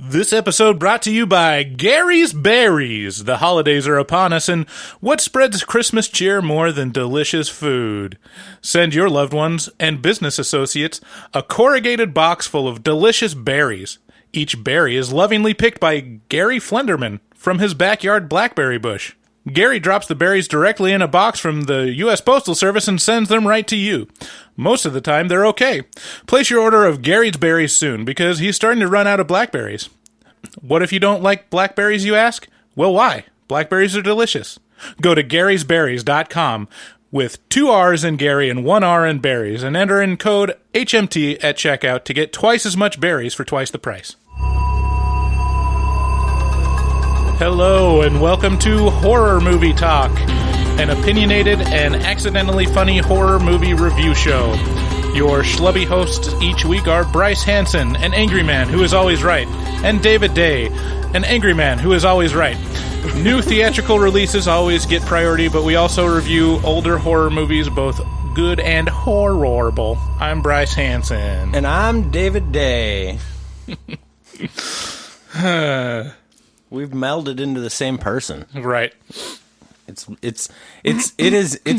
This episode brought to you by Gary's Berries. The holidays are upon us, and what spreads Christmas cheer more than delicious food? Send your loved ones and business associates a corrugated box full of delicious berries. Each berry is lovingly picked by Gary Flenderman from his backyard blackberry bush. Gary drops the berries directly in a box from the U.S. Postal Service and sends them right to you. Most of the time, they're okay. Place your order of Gary's Berries soon, because he's starting to run out of blackberries. What if you don't like blackberries, you ask? Well, why? Blackberries are delicious. Go to garysberries.com with 2 R's in Gary and 1 R in berries and enter in code HMT at checkout to get twice as much berries for twice the price. Hello, and welcome to Horror Movie Talk, an opinionated and accidentally funny horror movie review show. Your schlubby hosts each week are Bryce Hansen, an angry man who is always right, and David Day, an angry man who is always right. New theatrical releases always get priority, but we also review older horror movies, both good and horrible. I'm Bryce Hansen. And I'm David Day. We've melded into the same person. Right. It's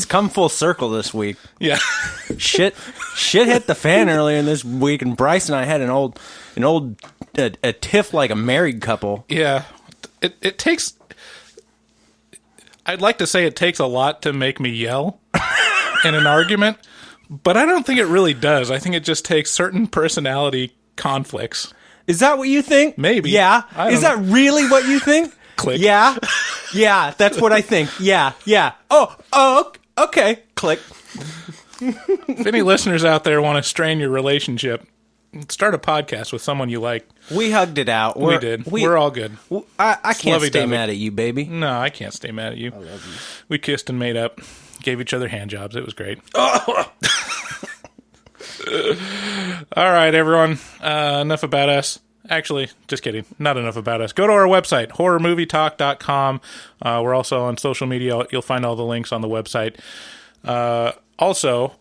come full circle this week. Yeah. Shit hit the fan earlier in this week, and Bryce and I had a tiff like a married couple. Yeah. It takes... I'd like to say it takes a lot to make me yell in an argument, but I don't think it really does. I think it just takes certain personality conflicts. Is that what you think? Maybe. Yeah. Is that really what you think? Click. Yeah. Yeah, that's what I think. Yeah. Oh, okay. Click. If any listeners out there want to strain your relationship, start a podcast with someone you like. We hugged it out. We did. We're all good. I can't stay mad at you, baby. No, I can't stay mad at you. I love you. We kissed and made up. Gave each other hand jobs. It was great. All right, everyone. Enough about us. Actually, just kidding. Not enough about us. Go to our website, horrormovietalk.com. We're also on social media. You'll find all the links on the website. Also,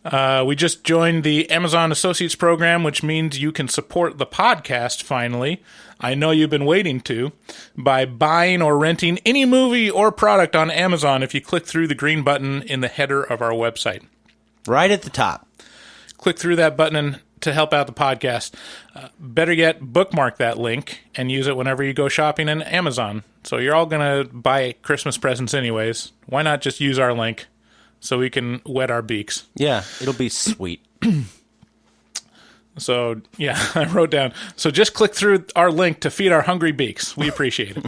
we just joined the Amazon Associates program, which means you can support the podcast finally. I know you've been waiting to, by buying or renting any movie or product on Amazon if you click through the green button in the header of our website. Right at the top. Click through that button to help out the podcast. Better yet, bookmark that link and use it whenever you go shopping in Amazon. So you're all going to buy Christmas presents anyways. Why not just use our link so we can wet our beaks? Yeah, it'll be sweet. So, yeah, I wrote down. So just click through our link to feed our hungry beaks. We appreciate it.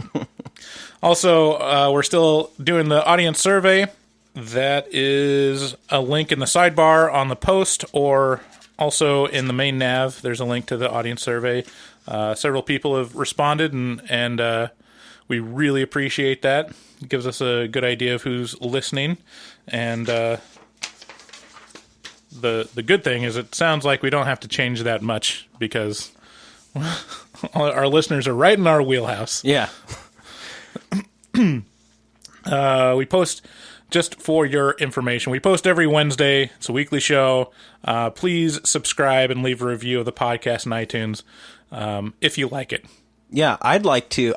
Also, we're still doing the audience survey. That is a link in the sidebar on the post, or also in the main nav. There's a link to the audience survey. Several people have responded, and we really appreciate that. It gives us a good idea of who's listening. And the good thing is it sounds like we don't have to change that much, because our listeners are right in our wheelhouse. Yeah. We post... Just for your information, we post every Wednesday. It's a weekly show. Please subscribe and leave a review of the podcast in iTunes if you like it. Yeah, I'd like to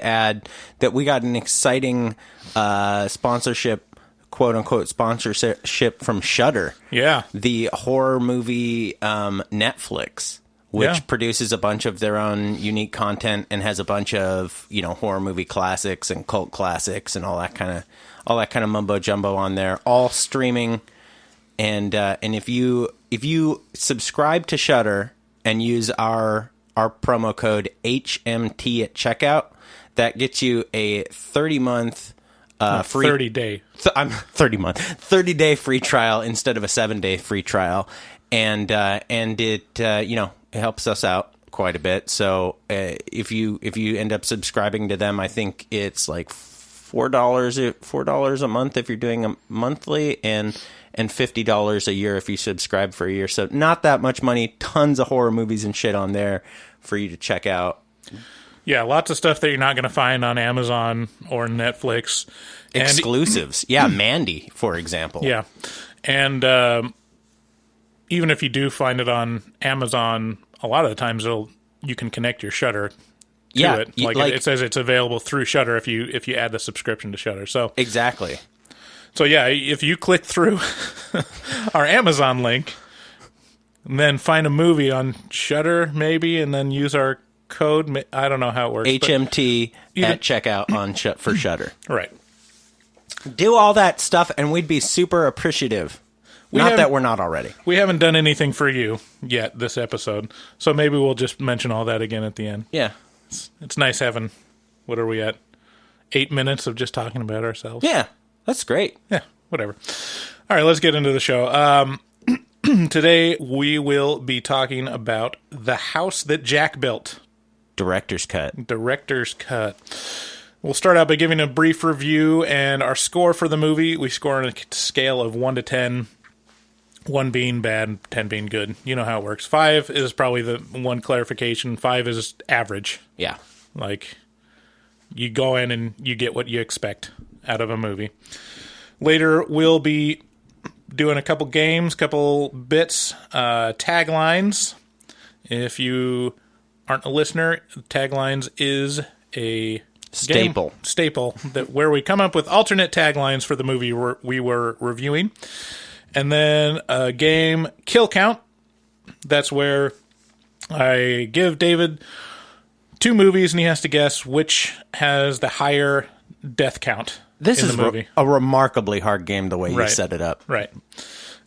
add that we got an exciting sponsorship, quote unquote sponsorship from Shudder. Yeah, the horror movie Netflix, which produces a bunch of their own unique content and has a bunch of horror movie classics and cult classics and all that kind of mumbo jumbo on there, all streaming. And if you subscribe to Shudder and use our promo code HMT at checkout, that gets you a 30-month free 30-day. 30-day free trial instead of a 7-day free trial, and it it helps us out quite a bit. So if you end up subscribing to them, I think it's like $4 a month if you're doing a monthly, and $50 a year if you subscribe for a year. So not that much money. Tons of horror movies and shit on there for you to check out. Yeah, lots of stuff that you're not going to find on Amazon or Netflix. Exclusives. Yeah, Mandy, for example. Yeah. And even if you do find it on Amazon, a lot of the times you can connect your Shudder Yeah, it. Like, it says it's available through Shudder if you add the subscription to Shudder. So exactly. So yeah, if you click through our Amazon link and then find a movie on Shudder maybe and then use our code, I don't know how it works. HMT at checkout on for Shudder. Right. Do all that stuff and we'd be super appreciative. Not that we're not already. We haven't done anything for you yet this episode. So maybe we'll just mention all that again at the end. Yeah. It's nice having, what are we at? 8 minutes of just talking about ourselves. Yeah. That's great. Yeah, whatever. All right, let's get into the show. Today, we will be talking about The House That Jack Built. Director's cut. Director's cut. We'll start out by giving a brief review and our score for the movie. We score on a scale of 1 to 10, 1 being bad, 10 being good. You know how it works. 5 is probably the one clarification. 5 is average. Yeah. Like, you go in and you get what you expect out of a movie. Later, we'll be doing a couple games, couple bits, taglines. If you aren't a listener, taglines is a staple that where we come up with alternate taglines for the movie we were reviewing. And then a game, Kill Count. That's where I give David 2 movies and he has to guess which has the higher death count. This is a remarkably hard game the way you set it up. Right.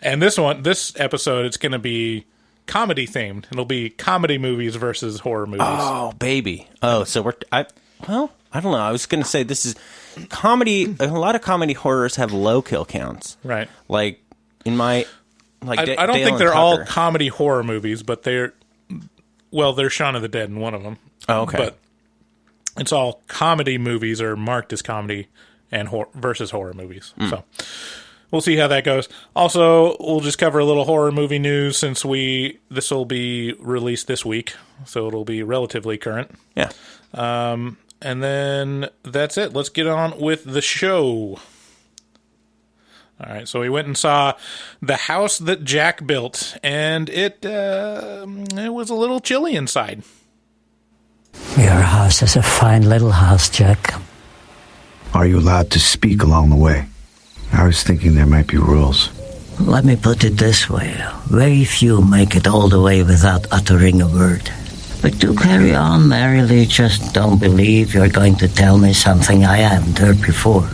And this episode, it's going to be comedy themed. It'll be comedy movies versus horror movies. Oh, baby. Oh, so I don't know. I was going to say this is comedy. A lot of comedy horrors have low kill counts. Right. Like in my, I don't think they're all comedy horror movies, but they're Shaun of the Dead in one of them. Oh, okay. But it's all comedy movies are marked as comedy and versus horror movies. So we'll see how that goes. Also, we'll just cover a little horror movie news since this will be released this week, so it'll be relatively current. Yeah. And then that's it. Let's get on with the show. All right, so we went and saw The House That Jack Built, and it was a little chilly inside. Your house is a fine little house, Jack. Are you allowed to speak along the way? I was thinking there might be rules. Let me put it this way. Very few make it all the way without uttering a word. But do carry on merrily. Just don't believe you're going to tell me something I haven't heard before.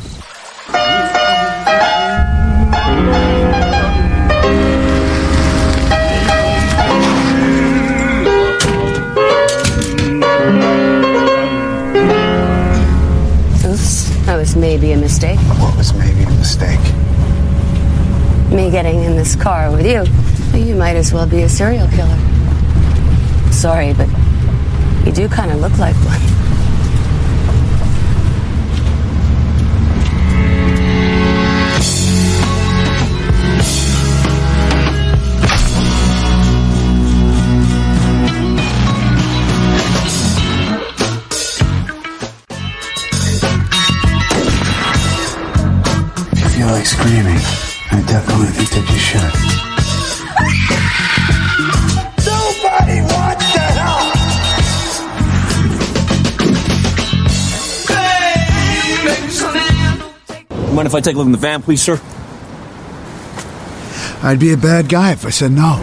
That was maybe a mistake. What was maybe a mistake? Me getting in this car with you. You might as well be a serial killer. Sorry, but you do kind of look like one. Like screaming. I definitely think that you should. Nobody wants to help! Mind if I take a look in the van, please, sir? I'd be a bad guy if I said no.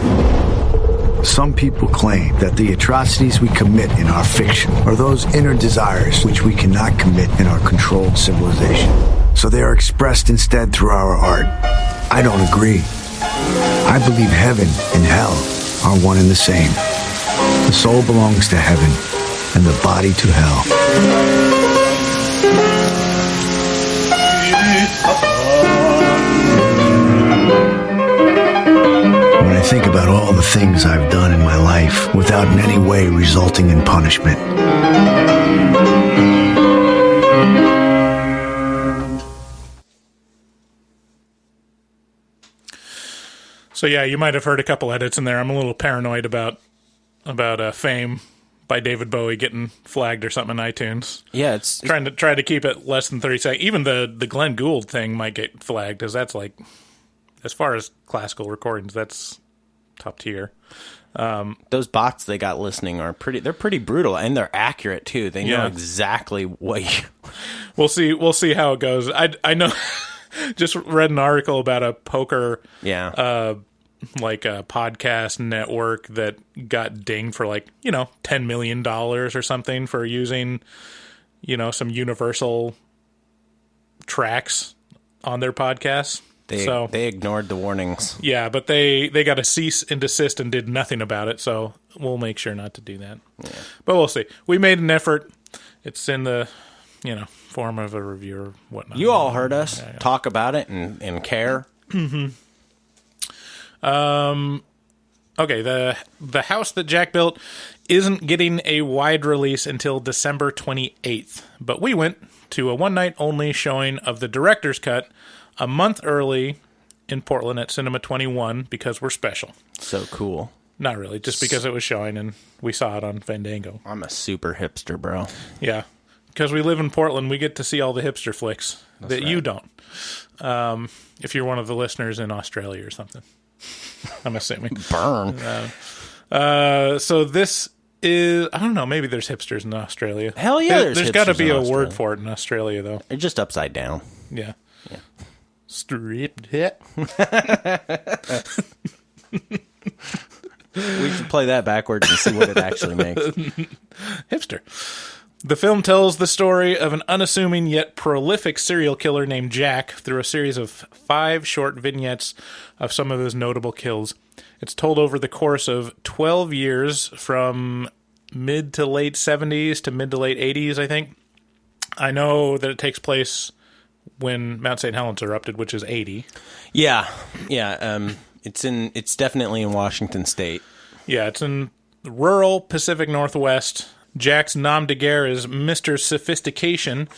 Some people claim that the atrocities we commit in our fiction are those inner desires which we cannot commit in our controlled civilization. So they are expressed instead through our art. I don't agree. I believe heaven and hell are one and the same. The soul belongs to heaven and the body to hell. When I think about all the things I've done in my life without in any way resulting in punishment, So yeah, you might have heard a couple edits in there. I'm a little paranoid about Fame by David Bowie getting flagged or something in iTunes. Yeah, it's try to keep it less than 30 seconds. Even the Glenn Gould thing might get flagged because that's like, as far as classical recordings, that's top tier. Those bots they got listening they're pretty brutal, and they're accurate too. They know Yeah. exactly what you... We'll see how it goes. I know. Just read an article about a poker, like a podcast network that got dinged for like $10 million or something for using some Universal tracks on their podcasts. They ignored the warnings. Yeah, but they got a cease and desist and did nothing about it. So we'll make sure not to do that. Yeah. But we'll see. We made an effort. It's in the form of a review or whatnot. You all heard us talk about it and care. Mm-hmm. Okay, the house that Jack built isn't getting a wide release until December 28th, but we went to a one-night-only showing of the director's cut a month early in Portland at Cinema 21 because we're special. So cool. Not really, just because it was showing and we saw it on Fandango. I'm a super hipster, bro. Yeah. Because we live in Portland, we get to see all the hipster flicks that you don't. If you're one of the listeners in Australia or something, I'm assuming. Burn. So this is, I don't know, maybe there's hipsters in Australia. Hell yeah, there's got to be a word for it in Australia, though. They're just upside down. Yeah. Stripped hit. We should play that backwards and see what it actually makes. Hipster. The film tells the story of an unassuming yet prolific serial killer named Jack through a series of 5 short vignettes of some of his notable kills. It's told over the course of 12 years from mid to late 70s to mid to late 80s, I think. I know that it takes place when Mount St. Helens erupted, which is 80. Yeah. It's definitely in Washington State. Yeah, it's in the rural Pacific Northwest. Jack's nom de guerre is Mr. Sophistication,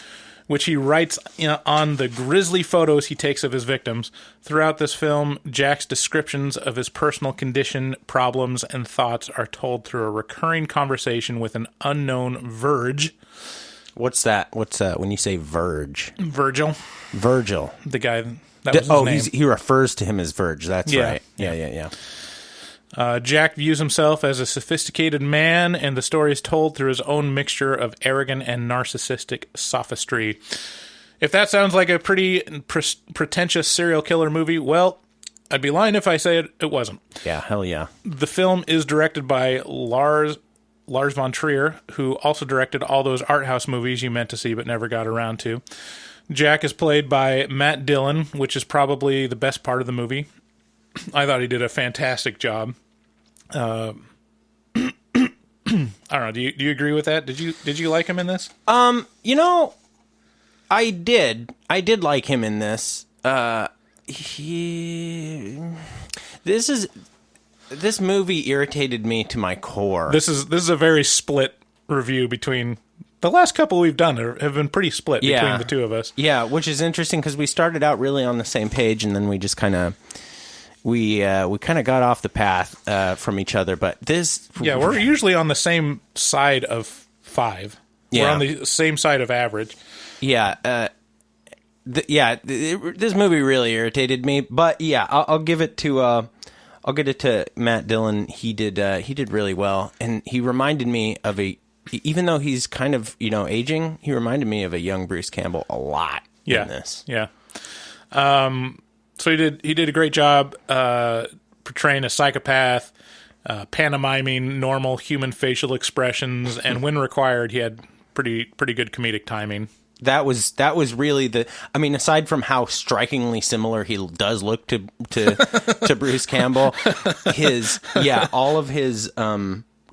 which he writes on the grisly photos he takes of his victims. Throughout this film, Jack's descriptions of his personal condition, problems, and thoughts are told through a recurring conversation with an unknown Verge. What's that? When you say Verge? Virgil. The guy, that was his name. He refers to him as Verge. That's right. Yeah. Jack views himself as a sophisticated man, and the story is told through his own mixture of arrogant and narcissistic sophistry. If that sounds like a pretty pretentious serial killer movie, well, I'd be lying if I say it wasn't. Yeah, hell yeah. The film is directed by Lars von Trier, who also directed all those art house movies you meant to see but never got around to. Jack is played by Matt Dillon, which is probably the best part of the movie. I thought he did a fantastic job. I don't know. Do you agree with that? Did you like him in this? I did like him in this. This movie irritated me to my core. This is a very split review between the last couple we've done have been pretty split between the two of us. Yeah, which is interesting because we started out really on the same page, and then we just kind of we got off the path from each other. But this, we're usually on the same side of 5. Yeah. We're on the same side of average. Yeah. This movie really irritated me. But yeah, I'll give it to Matt Dillon. He did really well, and he reminded me of even though he's kind of aging, he reminded me of a young Bruce Campbell a lot in this. Yeah. So he did a great job portraying a psychopath, pantomiming normal human facial expressions, and when required, he had pretty good comedic timing. That was really aside from how strikingly similar he does look to Bruce Campbell, all of his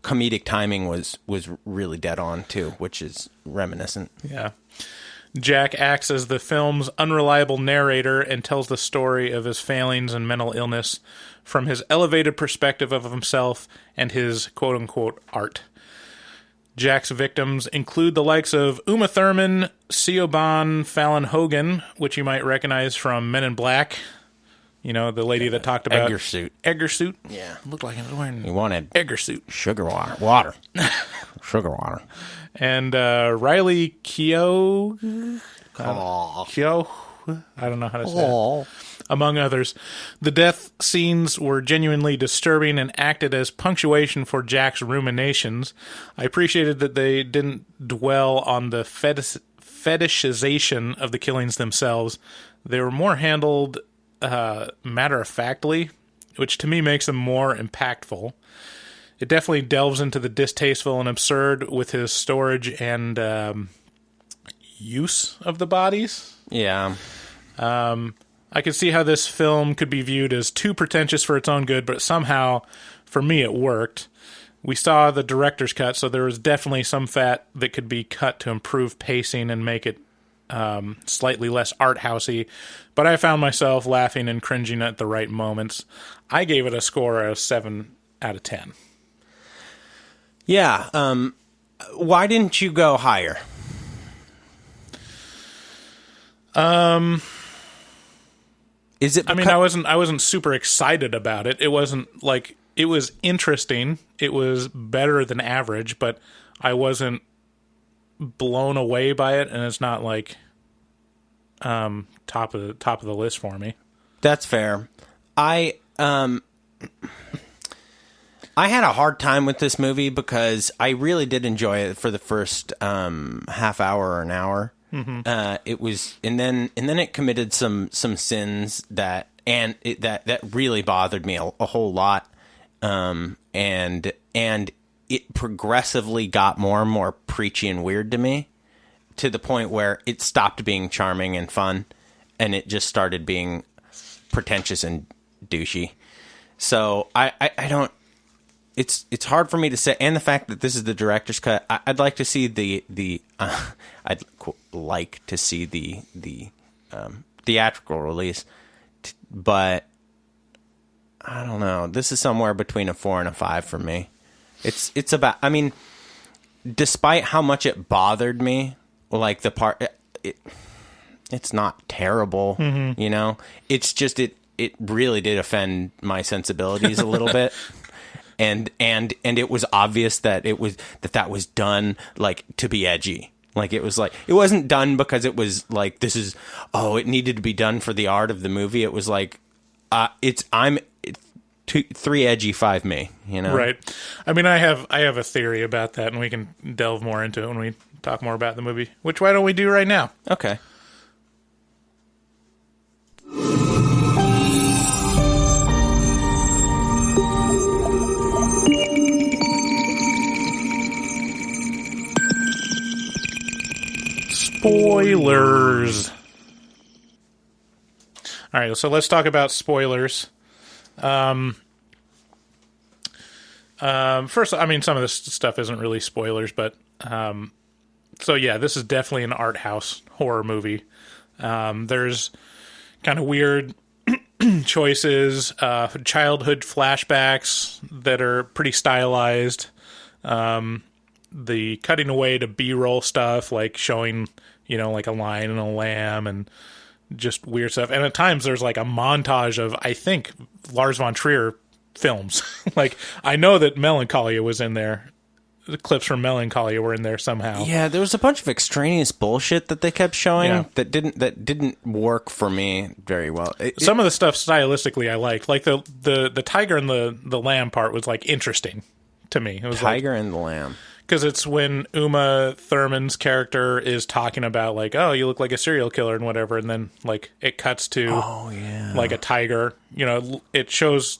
comedic timing was really dead on too, which is reminiscent. Yeah. Jack acts as the film's unreliable narrator and tells the story of his failings and mental illness from his elevated perspective of himself and his quote-unquote art. Jack's victims include the likes of Uma Thurman, Siobhan Fallon Hogan, which you might recognize from Men in Black. The lady that talked about... Edgar suit? Yeah. Looked like he was wearing... He wanted... Edgar suit. Sugar water. Sugar water. And Riley Keough... Keough? I don't know how to say among others. The death scenes were genuinely disturbing and acted as punctuation for Jack's ruminations. I appreciated that they didn't dwell on the fetishization of the killings themselves. They were more handled matter-of-factly, which to me makes them more impactful. It definitely delves into the distasteful and absurd with his storage and use of the bodies. Yeah. I could see how this film could be viewed as too pretentious for its own good, but somehow, for me, it worked. We saw the director's cut, so there was definitely some fat that could be cut to improve pacing and make it slightly less art housey, but I found myself laughing and cringing at the right moments. I gave it a score of 7 out of 10. Yeah. Why didn't you go higher? Is it? I mean, I wasn't super excited about it. It wasn't like it was interesting. It was better than average, but I wasn't blown away by it, and it's not like top of the list for me. That's fair. I had a hard time with this movie because I really did enjoy it for the first half hour or an hour. Mm-hmm. It was, and then it committed some sins that really bothered me a whole lot. And it progressively got more and more preachy and weird to me, to the point where it stopped being charming and fun, and it just started being pretentious and douchey. So I don't. It's hard for me to say, and the fact that this is the director's cut, I'd like to see the theatrical release, but I don't know. This is somewhere between a 4 and a 5 for me. It's about. I mean, despite how much it bothered me, like the part, it's not terrible. Mm-hmm. You know, it's just it really did offend my sensibilities a little bit. And it was obvious that that was done like to be edgy. Like it wasn't done because it was like it needed to be done for the art of the movie. It was like 3 edgy, 5 me, you know? Right. I mean, I have a theory about that, and we can delve more into it when we talk more about the movie, which why don't we do right now? Okay. Spoilers. All right, so let's talk about spoilers. First, I mean, some of this stuff isn't really spoilers, but so yeah, this is definitely an art house horror movie. There's kind of weird choices, childhood flashbacks that are pretty stylized. The cutting away to B-roll stuff, like showing, like a lion and a lamb and just weird stuff. And at times there's like a montage of, I think, Lars von Trier films. Like, I know that Melancholia was in there. The clips from Melancholia were in there somehow. Yeah, there was a bunch of extraneous bullshit that they kept showing that didn't work for me very well. Some of the stuff stylistically I liked. Like the tiger and the lamb part was like interesting to me. It was Tiger and the Lamb. Because it's when Uma Thurman's character is talking about, like, oh, you look like a serial killer and whatever, and then, like, it cuts to, like, a tiger. It shows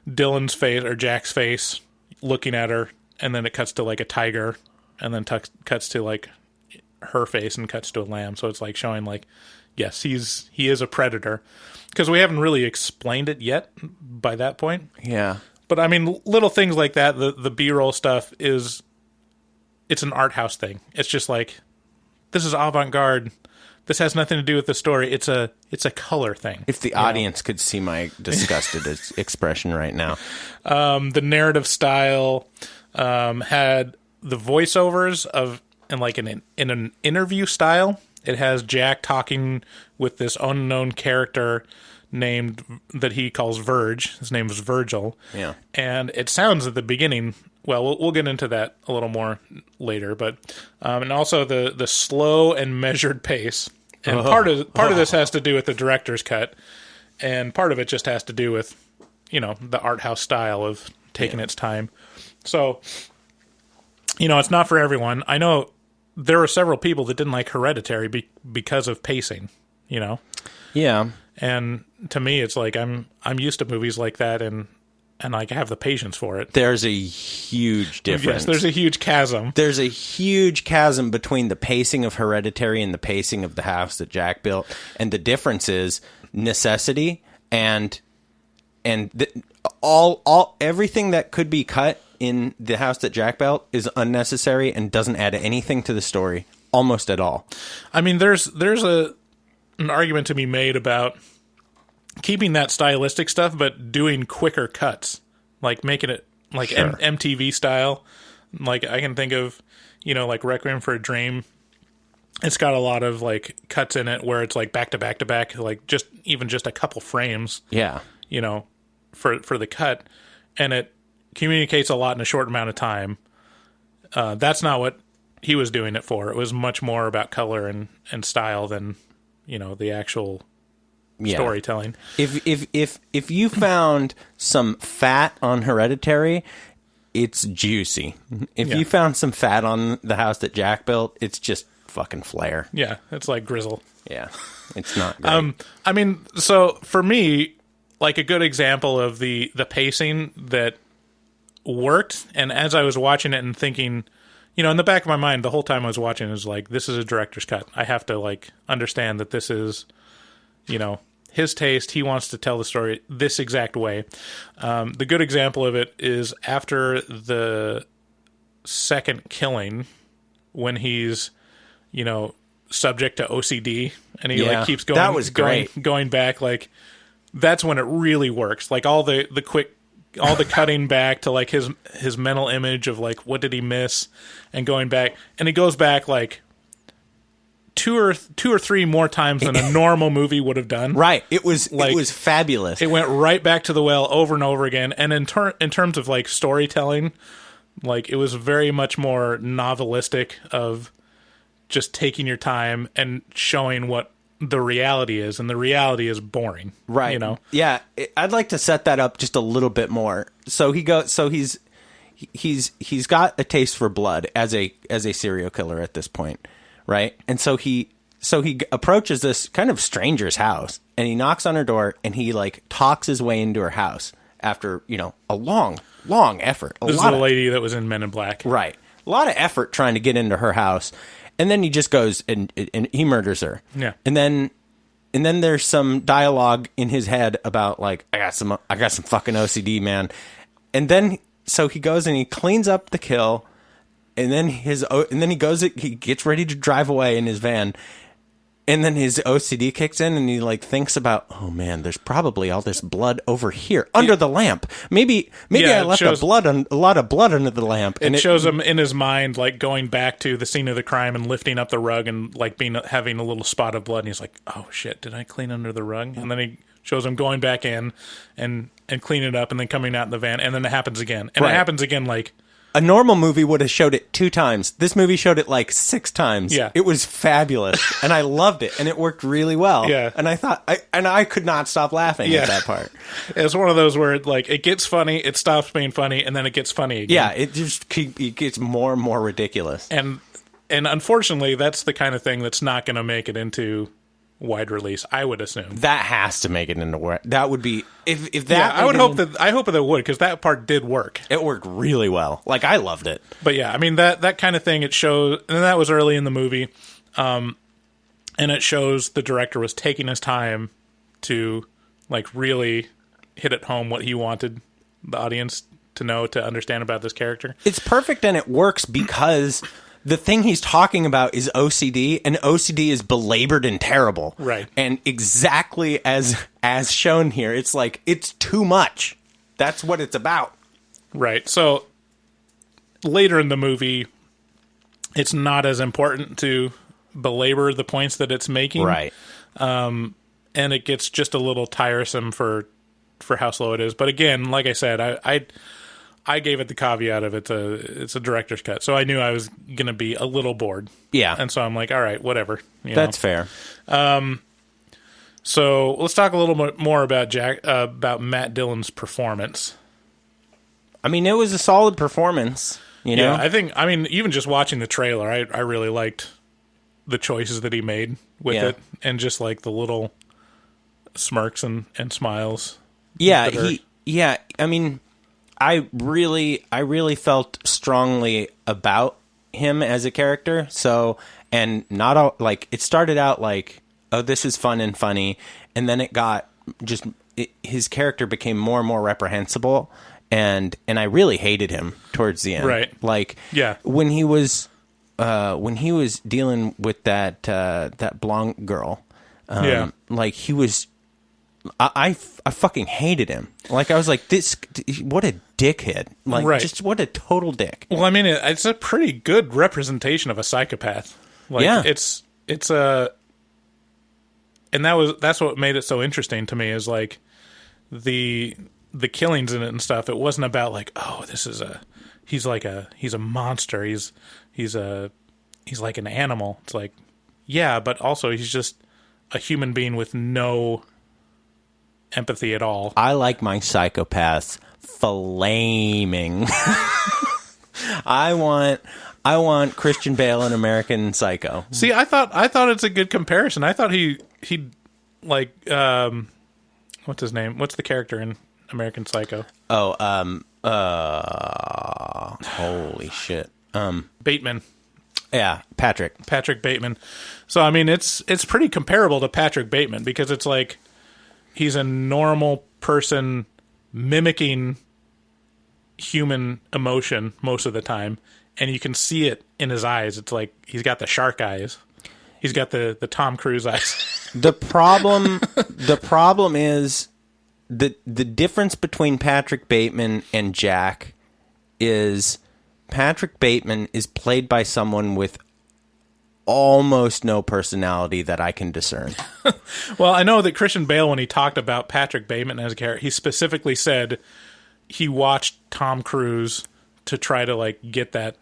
Dylan's face, or Jack's face, looking at her, and then it cuts to, like, a tiger, and then cuts to, like, her face and cuts to a lamb. So it's, like, showing, like, yes, he is a predator. Because we haven't really explained it yet by that point. Yeah. But, I mean, little things like that, the B-roll stuff is... It's an art house thing. It's just like, this is avant-garde. This has nothing to do with the story. It's a color thing. If the audience could see my disgusted expression right now. The narrative style had the voiceovers in an interview style. It has Jack talking with this unknown character that he calls Verge. His name is Virgil. Yeah. And it sounds at the beginning... Well, we'll get into that a little more later, but and also the slow and measured pace. And part of this has to do with the director's cut, And part of it just has to do with, the art house style of taking its time. So, it's not for everyone. I know there were several people that didn't like Hereditary because of pacing, Yeah. And to me, it's like I'm used to movies like that, and I have the patience for it. There's a huge difference. Yes, there's a huge chasm. There's a huge chasm between the pacing of Hereditary and the pacing of The House that Jack built, and the difference is necessity and everything that could be cut in The House that Jack built is unnecessary and doesn't add anything to the story almost at all. I mean, there's an argument to be made about keeping that stylistic stuff, but doing quicker cuts, like making it like Sure. MTV style. Like I can think of, like Requiem for a Dream. It's got a lot of like cuts in it where it's like back to back to back, like just a couple frames. Yeah. For the cut, and it communicates a lot in a short amount of time. That's not what he was doing it for. It was much more about color and style than the actual storytelling. If you found some fat on Hereditary, it's juicy. If you found some fat on The House that Jack built, it's just fucking flair. Yeah, it's like grizzle. Yeah, it's not great. I mean, so for me, like a good example of the pacing that worked, and as I was watching it and thinking, in the back of my mind the whole time I was watching, it was like, this is a director's cut. I have to like understand that this is, his taste. He wants to tell the story this exact way. The good example of it is after the second killing, when he's, subject to OCD, and he like keeps going. That was great. Going back, like that's when it really works. Like all the cutting back to like his mental image of like what did he miss, and going back, and he goes back like two or three more times than a normal movie would have done. Right. It was fabulous. It went right back to the well over and over again. And in terms of like storytelling, like it was very much more novelistic of just taking your time and showing what the reality is, and the reality is boring. Right. Yeah. I'd like to set that up just a little bit more. So he's got a taste for blood as a serial killer at this point. Right. And so he approaches this kind of stranger's house, and he knocks on her door, and he like talks his way into her house after, a long effort. This is the lady that was in Men in Black. Right. A lot of effort trying to get into her house. And then he just goes and he murders her. Yeah. And then there's some dialogue in his head about like, I got some fucking OCD, man. And then so he goes and he cleans up the kill. And then he gets ready to drive away in his van, and then his OCD kicks in, and he like thinks about, oh man, there's probably all this blood over here under the lamp. Maybe I left a lot of blood under the lamp. And it shows him in his mind like going back to the scene of the crime and lifting up the rug and like having a little spot of blood, and he's like, oh shit, did I clean under the rug? And then he shows him going back in and cleaning it up, and then coming out in the van, and then it happens again, and it happens again like. A normal movie would have showed it 2 times. This movie showed it like 6 times. Yeah. It was fabulous. And I loved it. And it worked really well. Yeah. And I could not stop laughing at that part. It's one of those where it gets funny, it stops being funny, and then it gets funny again. Yeah, it gets more and more ridiculous. And unfortunately, that's the kind of thing that's not going to make it into wide release, I would assume. That has to make it into where that would be if that. Yeah, I hope that it would, because that part did work. It worked really well. Like I loved it. But yeah, I mean that kind of thing. It shows, and that was early in the movie, and it shows the director was taking his time to like really hit it home what he wanted the audience to know, to understand about this character. It's perfect, and it works because. The thing he's talking about is OCD, and OCD is belabored and terrible. Right. And exactly as shown here, it's like, it's too much. That's what it's about. Right. So later in the movie, it's not as important to belabor the points that it's making. Right. And it gets just a little tiresome for how slow it is. But again, like I said, I gave it the caveat of it's a director's cut, so I knew I was going to be a little bored. Yeah. And so I'm like, all right, whatever. That's fair. So let's talk a little bit more about about Matt Dillon's performance. I mean, it was a solid performance. You know, I mean, even just watching the trailer, I really liked the choices that he made with it, and just like the little smirks and smiles. Yeah, I mean, I really felt strongly about him as a character. So, and not all, like, it started out like, oh, this is fun and funny, and then it got his character became more and more reprehensible, and I really hated him towards the end. Right, like, when he was dealing with that blonde girl, like, he was. I fucking hated him. Like, I was like, what a dickhead. Like, just what a total dick. Well, I mean, it's a pretty good representation of a psychopath. Like, it's a, and that's what made it so interesting to me, is like the killings in it and stuff. It wasn't about like, oh, he's a monster. He's like an animal. It's like, yeah, but also he's just a human being with no empathy at all. I like my psychopaths flaming. I want Christian Bale in American Psycho. See, I thought it's a good comparison. I thought he like what's his name? What's the character in American Psycho? Oh, holy shit. Bateman. Yeah, Patrick Bateman. So I mean, it's pretty comparable to Patrick Bateman, because it's like he's a normal person mimicking human emotion most of the time, and you can see it in his eyes. It's like he's got the shark eyes. He's got the Tom Cruise eyes. The problem is the difference between Patrick Bateman and Jack is Patrick Bateman is played by someone with almost no personality that I can discern. Well, I know that Christian Bale, when he talked about Patrick Bateman as a character, he specifically said he watched Tom Cruise to try to like get that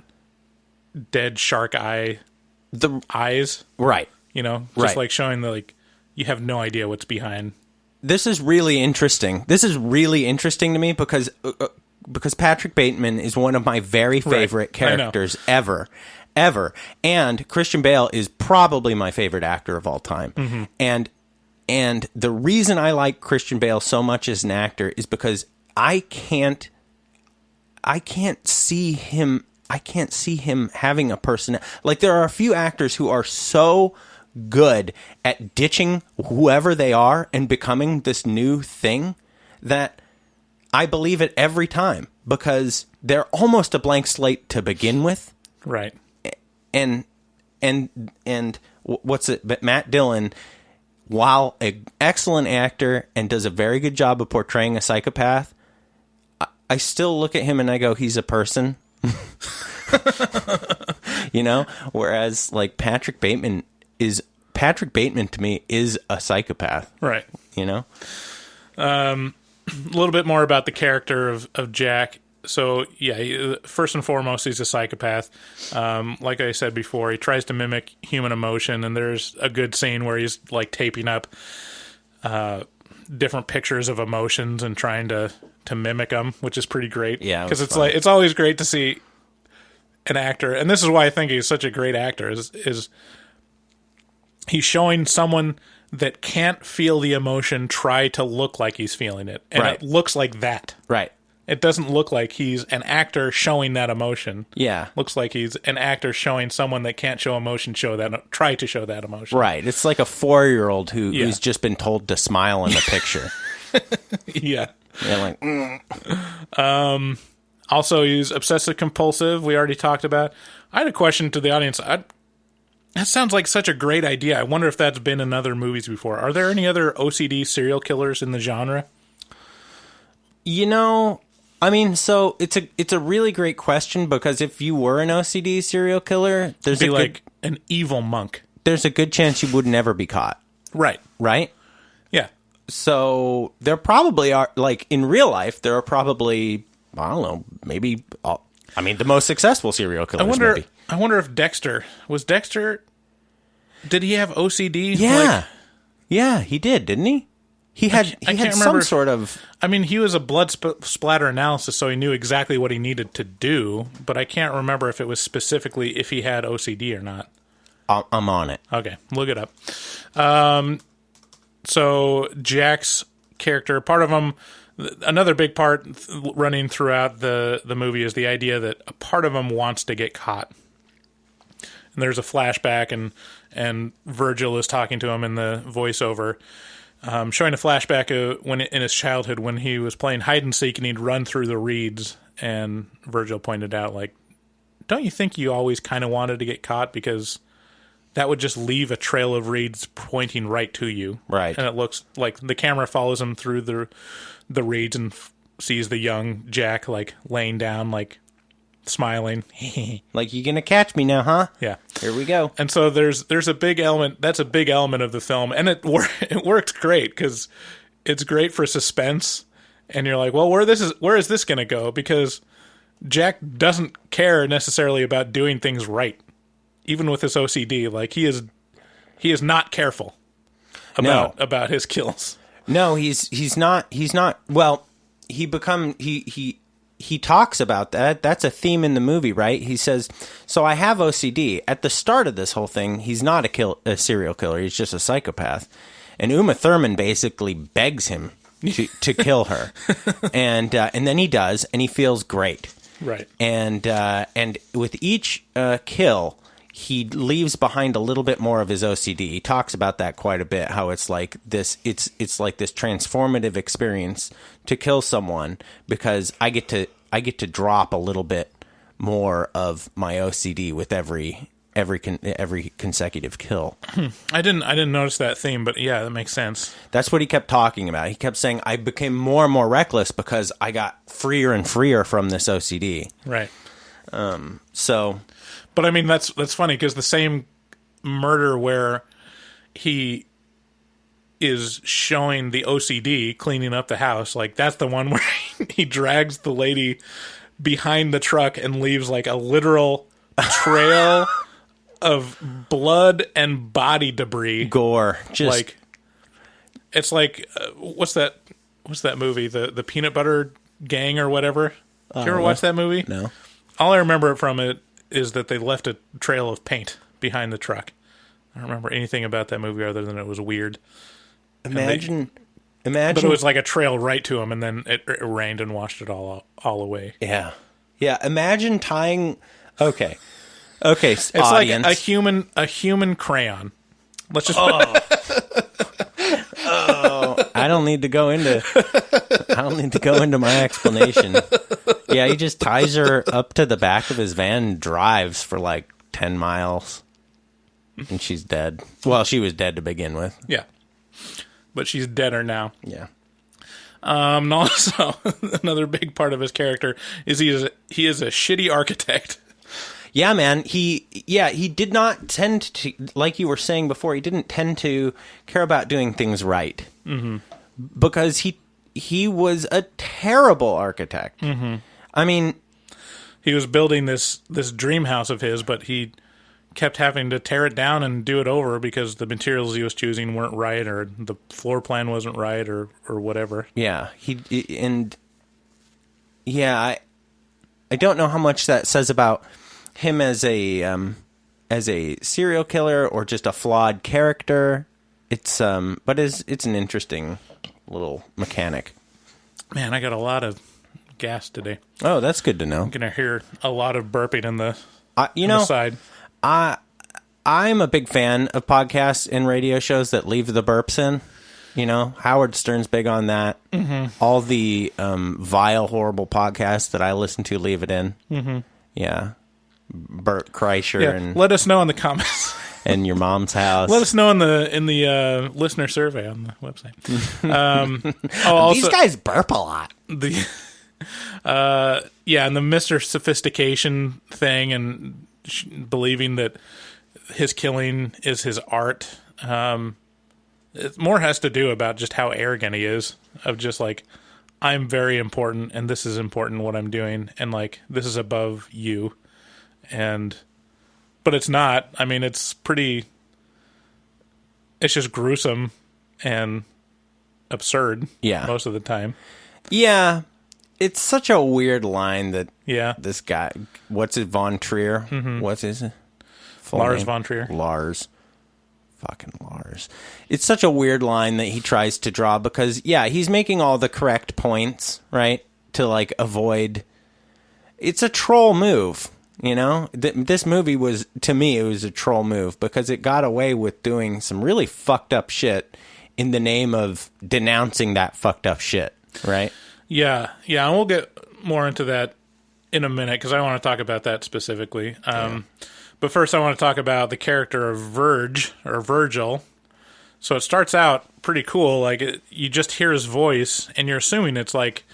dead shark eyes, right? You know, just like showing the, like, you have no idea what's behind. This is really interesting. This is really interesting to me because Patrick Bateman is one of my very favorite characters ever. And Christian Bale is probably my favorite actor of all time. Mm-hmm. And the reason I like Christian Bale so much as an actor is because I can't see him having a person. Like, there are a few actors who are so good at ditching whoever they are and becoming this new thing that I believe it every time, because they're almost a blank slate to begin with. Right. And what's it? But Matt Dillon, while an excellent actor and does a very good job of portraying a psychopath, I still look at him and I go, he's a person. You know? Whereas, like, Patrick Bateman to me is a psychopath. Right. You know? A little bit more about the character of Jack. So, yeah, first and foremost, he's a psychopath. Like I said before, he tries to mimic human emotion, and there's a good scene where he's, like, taping up different pictures of emotions and trying to mimic them, which is pretty great. Yeah, because it's like, it's always great to see an actor, and this is why I think he's such a great actor, is he's showing someone that can't feel the emotion try to look like he's feeling it, and it looks like that. Right. It doesn't look like he's an actor showing that emotion. Yeah. Looks like he's an actor showing someone that can't show emotion try to show that emotion. Right. It's like a 4-year-old who's just been told to smile in the picture. Yeah. Yeah, like also, he's obsessive compulsive. We already talked about. I had a question to the audience. That sounds like such a great idea. I wonder if that's been in other movies before. Are there any other OCD serial killers in the genre? You know, I mean, so it's a really great question, because if you were an OCD serial killer, there's like an evil monk. There's a good chance you would never be caught. Right. Right? Yeah. So there probably are, like, in real life, there are probably, I don't know, maybe, the most successful serial killers. I wonder if Dexter, did he have OCD? Yeah. Yeah, he did, didn't he? He had can't some remember. sort of... I mean, he was a blood splatter analysis, so he knew exactly what he needed to do, but I can't remember if it was specifically if he had OCD or not. I'm on it. Okay, look it up. So Jack's character, part of him, another big part running throughout the movie is the idea that a part of him wants to get caught. And there's a flashback, and Virgil is talking to him in the voiceover, showing a flashback of when in his childhood when he was playing hide and seek and he'd run through the reeds. And Virgil pointed out, like, don't you think you always kind of wanted to get caught because that would just leave a trail of reeds pointing right to you, right? And it looks like the camera follows him through the reeds and sees the young Jack like laying down, like smiling, like, you gonna catch me now, huh? Yeah, here we go. And so there's a big element. That's a big element of the film, and it works great because it's great for suspense. And you're like, well, where is this gonna go? Because Jack doesn't care necessarily about doing things right, even with his OCD. Like he is not careful about his kills. No, he's not. Well, he talks about that. That's a theme in the movie, right? He says, so I have OCD. At the start of this whole thing, he's not a serial killer. He's just a psychopath. And Uma Thurman basically begs him to kill her. And then he does, and he feels great. Right. And with each kill, he leaves behind a little bit more of his OCD. He talks about that quite a bit, how it's like this it's like this transformative experience to kill someone because I get to drop a little bit more of my OCD with every consecutive kill. I didn't notice that theme, but yeah, that makes sense. That's what he kept talking about. He kept saying I became more and more reckless because I got freer and freer from this OCD. Right. So But I mean, that's funny because the same murder where he is showing the OCD cleaning up the house, like that's the one where he drags the lady behind the truck and leaves like a literal trail of blood and body debris, gore. Just like it's like what's that movie? The Peanut Butter Gang or whatever. Did you ever watch that movie? No. All I remember from it is that they left a trail of paint behind the truck. I don't remember anything about that movie other than it was weird. Imagine. But it was like a trail right to him, and then it rained and washed it all away. Yeah. Imagine tying. Okay. It's audience. like a human crayon. Let's just. I don't need to go into my explanation. Yeah, he just ties her up to the back of his van and drives for like 10 miles. And she's dead. Well, she was dead to begin with. Yeah. But she's deader now. Yeah. And also, another big part of his character is he is a shitty architect. Yeah, man. He did not tend to, like you were saying before, he didn't tend to care about doing things right. Mm-hmm. Because he was a terrible architect. Mm-hmm. I mean, he was building this dream house of his, but he kept having to tear it down and do it over because the materials he was choosing weren't right, or the floor plan wasn't right, or whatever. Yeah, I don't know how much that says about him as a serial killer or just a flawed character. It's an interesting little mechanic. Man, I got a lot of gas today. Oh, that's good to know. I'm gonna hear a lot of burping in the side. I'm a big fan of podcasts and radio shows that leave the burps in. You know, Howard Stern's big on that. Mm-hmm. All the vile, horrible podcasts that I listen to leave it in. Mm-hmm. Yeah, Bert Kreischer and let us know in the comments. And your mom's house. Let us know in the listener survey on the website. These guys burp a lot. And the Mr. Sophistication thing, and believing that his killing is his art. It more has to do about just how arrogant he is, of just like, I'm very important, and this is important what I'm doing, and like this is above you, but it's not. I mean, it's just gruesome and absurd. Yeah. Most of the time. Yeah. It's such a weird line that Yeah. this guy, what's it, Von Trier? Mm-hmm. What's his full Lars name? von Trier. Lars. Fucking Lars. It's such a weird line that he tries to draw because, yeah, he's making all the correct points, right? To, like, avoid... It's a troll move, you know? This movie was, to me, it was a troll move because it got away with doing some really fucked up shit in the name of denouncing that fucked up shit, right? Yeah, and we'll get more into that in a minute because I want to talk about that specifically. But first, I want to talk about the character of Virgil. So it starts out pretty cool. Like you just hear his voice, and you're assuming it's like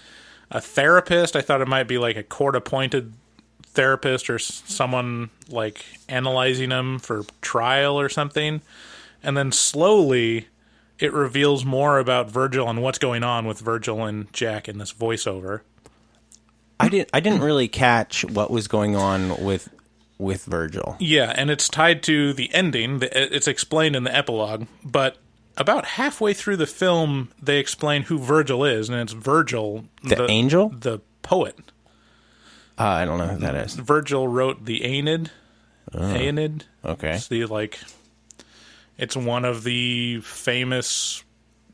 a therapist. I thought it might be like a court-appointed therapist or someone like analyzing him for trial or something. And then slowly it reveals more about Virgil and what's going on with Virgil and Jack in this voiceover. I didn't really catch what was going on with Virgil. Yeah, and it's tied to the ending. It's explained in the epilogue, but about halfway through the film, they explain who Virgil is, and it's Virgil, The angel? the poet. I don't know who that is. Virgil wrote the Aeneid. Aeneid. Okay. It's one of the famous,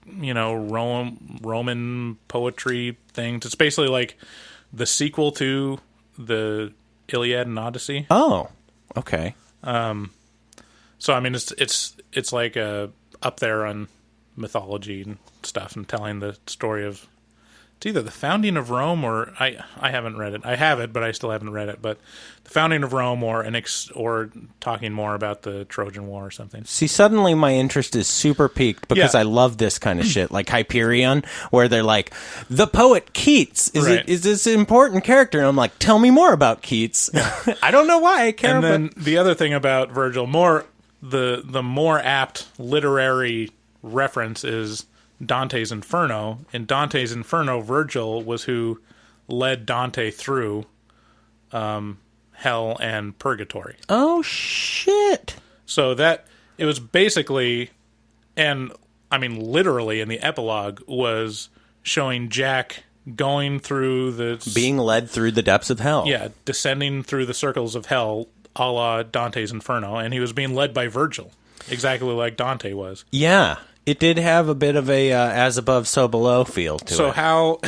Roman poetry things. It's basically like the sequel to the Iliad and Odyssey. Oh, okay. So I mean, it's like up there on mythology and stuff, and telling the story of it's either the founding of Rome or I haven't read it. I have it, but I still haven't read it. But the founding of Rome, or or talking more about the Trojan War or something. See, suddenly my interest is super piqued because I love this kind of shit, like Hyperion, where they're like, the poet Keats is this important character, and I'm like, tell me more about Keats. Yeah. I don't know why I care. And then the other thing about Virgil, the more apt literary reference is Dante's Inferno. In Dante's Inferno, Virgil was who led Dante through hell and purgatory. Oh, shit. So that, it was basically, and I mean literally in the epilogue, was showing Jack going through being led through the depths of hell. Yeah, descending through the circles of hell, a la Dante's Inferno, and he was being led by Virgil, exactly like Dante was. Yeah. It did have a bit of a as above, so below feel to it. So how...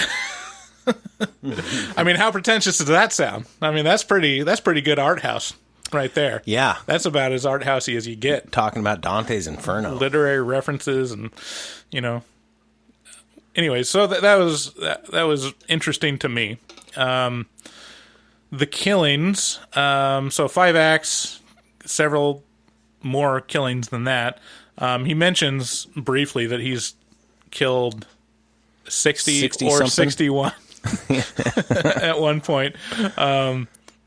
I mean, how pretentious does that sound? I mean, that's pretty good art house right there. Yeah. That's about as art housey as you get. Talking about Dante's Inferno. Literary references and, Anyway, so that was interesting to me. The killings, so 5 acts, several more killings than that. He mentions briefly that he's killed 60 or something? 61 at one point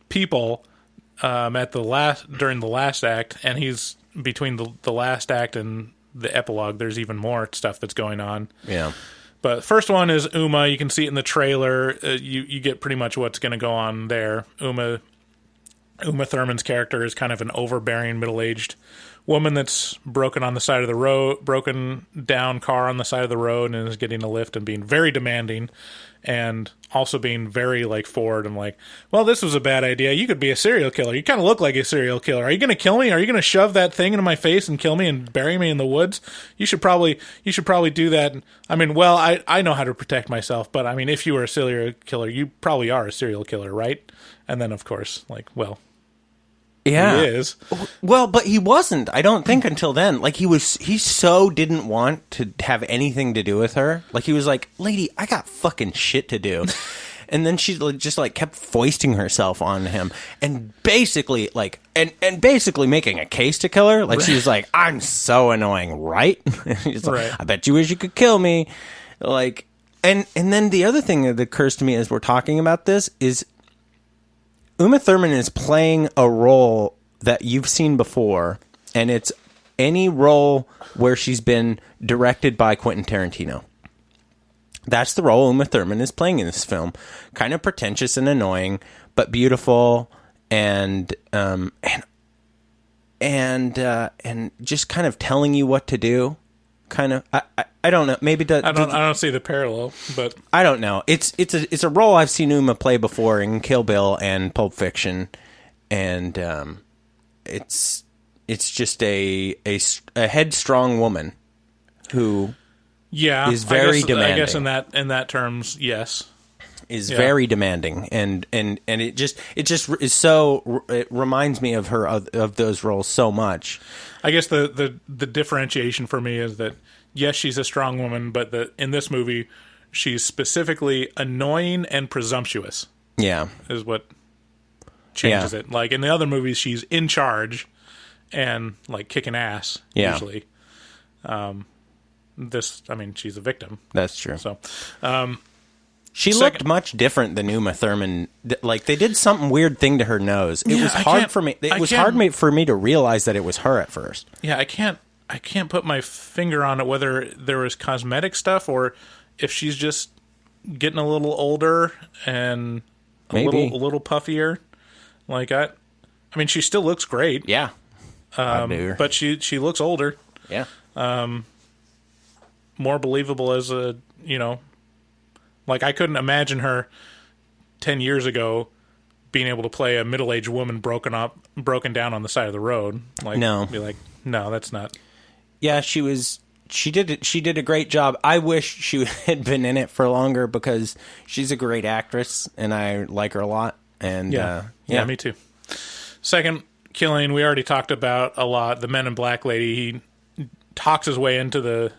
people during the last act, and he's between the last act and the epilogue. There's even more stuff that's going on. Yeah. But the first one is Uma. You can see it in the trailer. You get pretty much what's going to go on there. Uma Thurman's character is kind of an overbearing, middle-aged woman that's broken down car on the side of the road, and is getting a lift and being very demanding, and also being very forward and like, well, this was a bad idea. You could be a serial killer. You kind of look like a serial killer. Are you going to kill me? Are you going to shove that thing into my face and kill me and bury me in the woods? You should probably do that. I mean, well, I know how to protect myself, but I mean, if you were a serial killer, you probably are a serial killer, right? And then of course, yeah. He is. Well, but he wasn't, I don't think, until then. He so didn't want to have anything to do with her. He was like, lady, I got fucking shit to do. And then she just kept foisting herself on him and basically and basically making a case to kill her. She was like, I'm so annoying, right? She's like, right. I bet you wish you could kill me. And then the other thing that occurs to me as we're talking about this is Uma Thurman is playing a role that you've seen before, and it's any role where she's been directed by Quentin Tarantino. That's the role Uma Thurman is playing in this film. Kind of pretentious and annoying, but beautiful and just kind of telling you what to do. kind of. I don't know. Maybe I don't see the parallel, but I don't know. It's a role I've seen Uma play before in Kill Bill and Pulp Fiction, and it's just a headstrong woman who is very demanding. I guess in that terms, yes, is very demanding, and it just is so. It reminds me of her of those roles so much. I guess the differentiation for me is that yes, she's a strong woman, but in this movie, she's specifically annoying and presumptuous. Yeah, is what changes it. Like in the other movies, she's in charge and like kicking ass. Yeah. Usually, she's a victim. That's true. So, she looked much different than Uma Thurman. Like they did something weird thing to her nose. It was hard for me. It was hard for me to realize that it was her at first. Yeah, I can't put my finger on it whether there was cosmetic stuff or if she's just getting a little older and a little puffier. Like I mean, she still looks great. Yeah, but she looks older. Yeah, more believable as a like I couldn't imagine her 10 years ago being able to play a middle-aged woman broken down on the side of the road. Like, no, be like, no, that's not. Yeah, she did a great job. I wish she had been in it for longer because she's a great actress and I like her a lot. And yeah, me too. Second killing, we already talked about a lot. The Men in Black lady, he talks his way into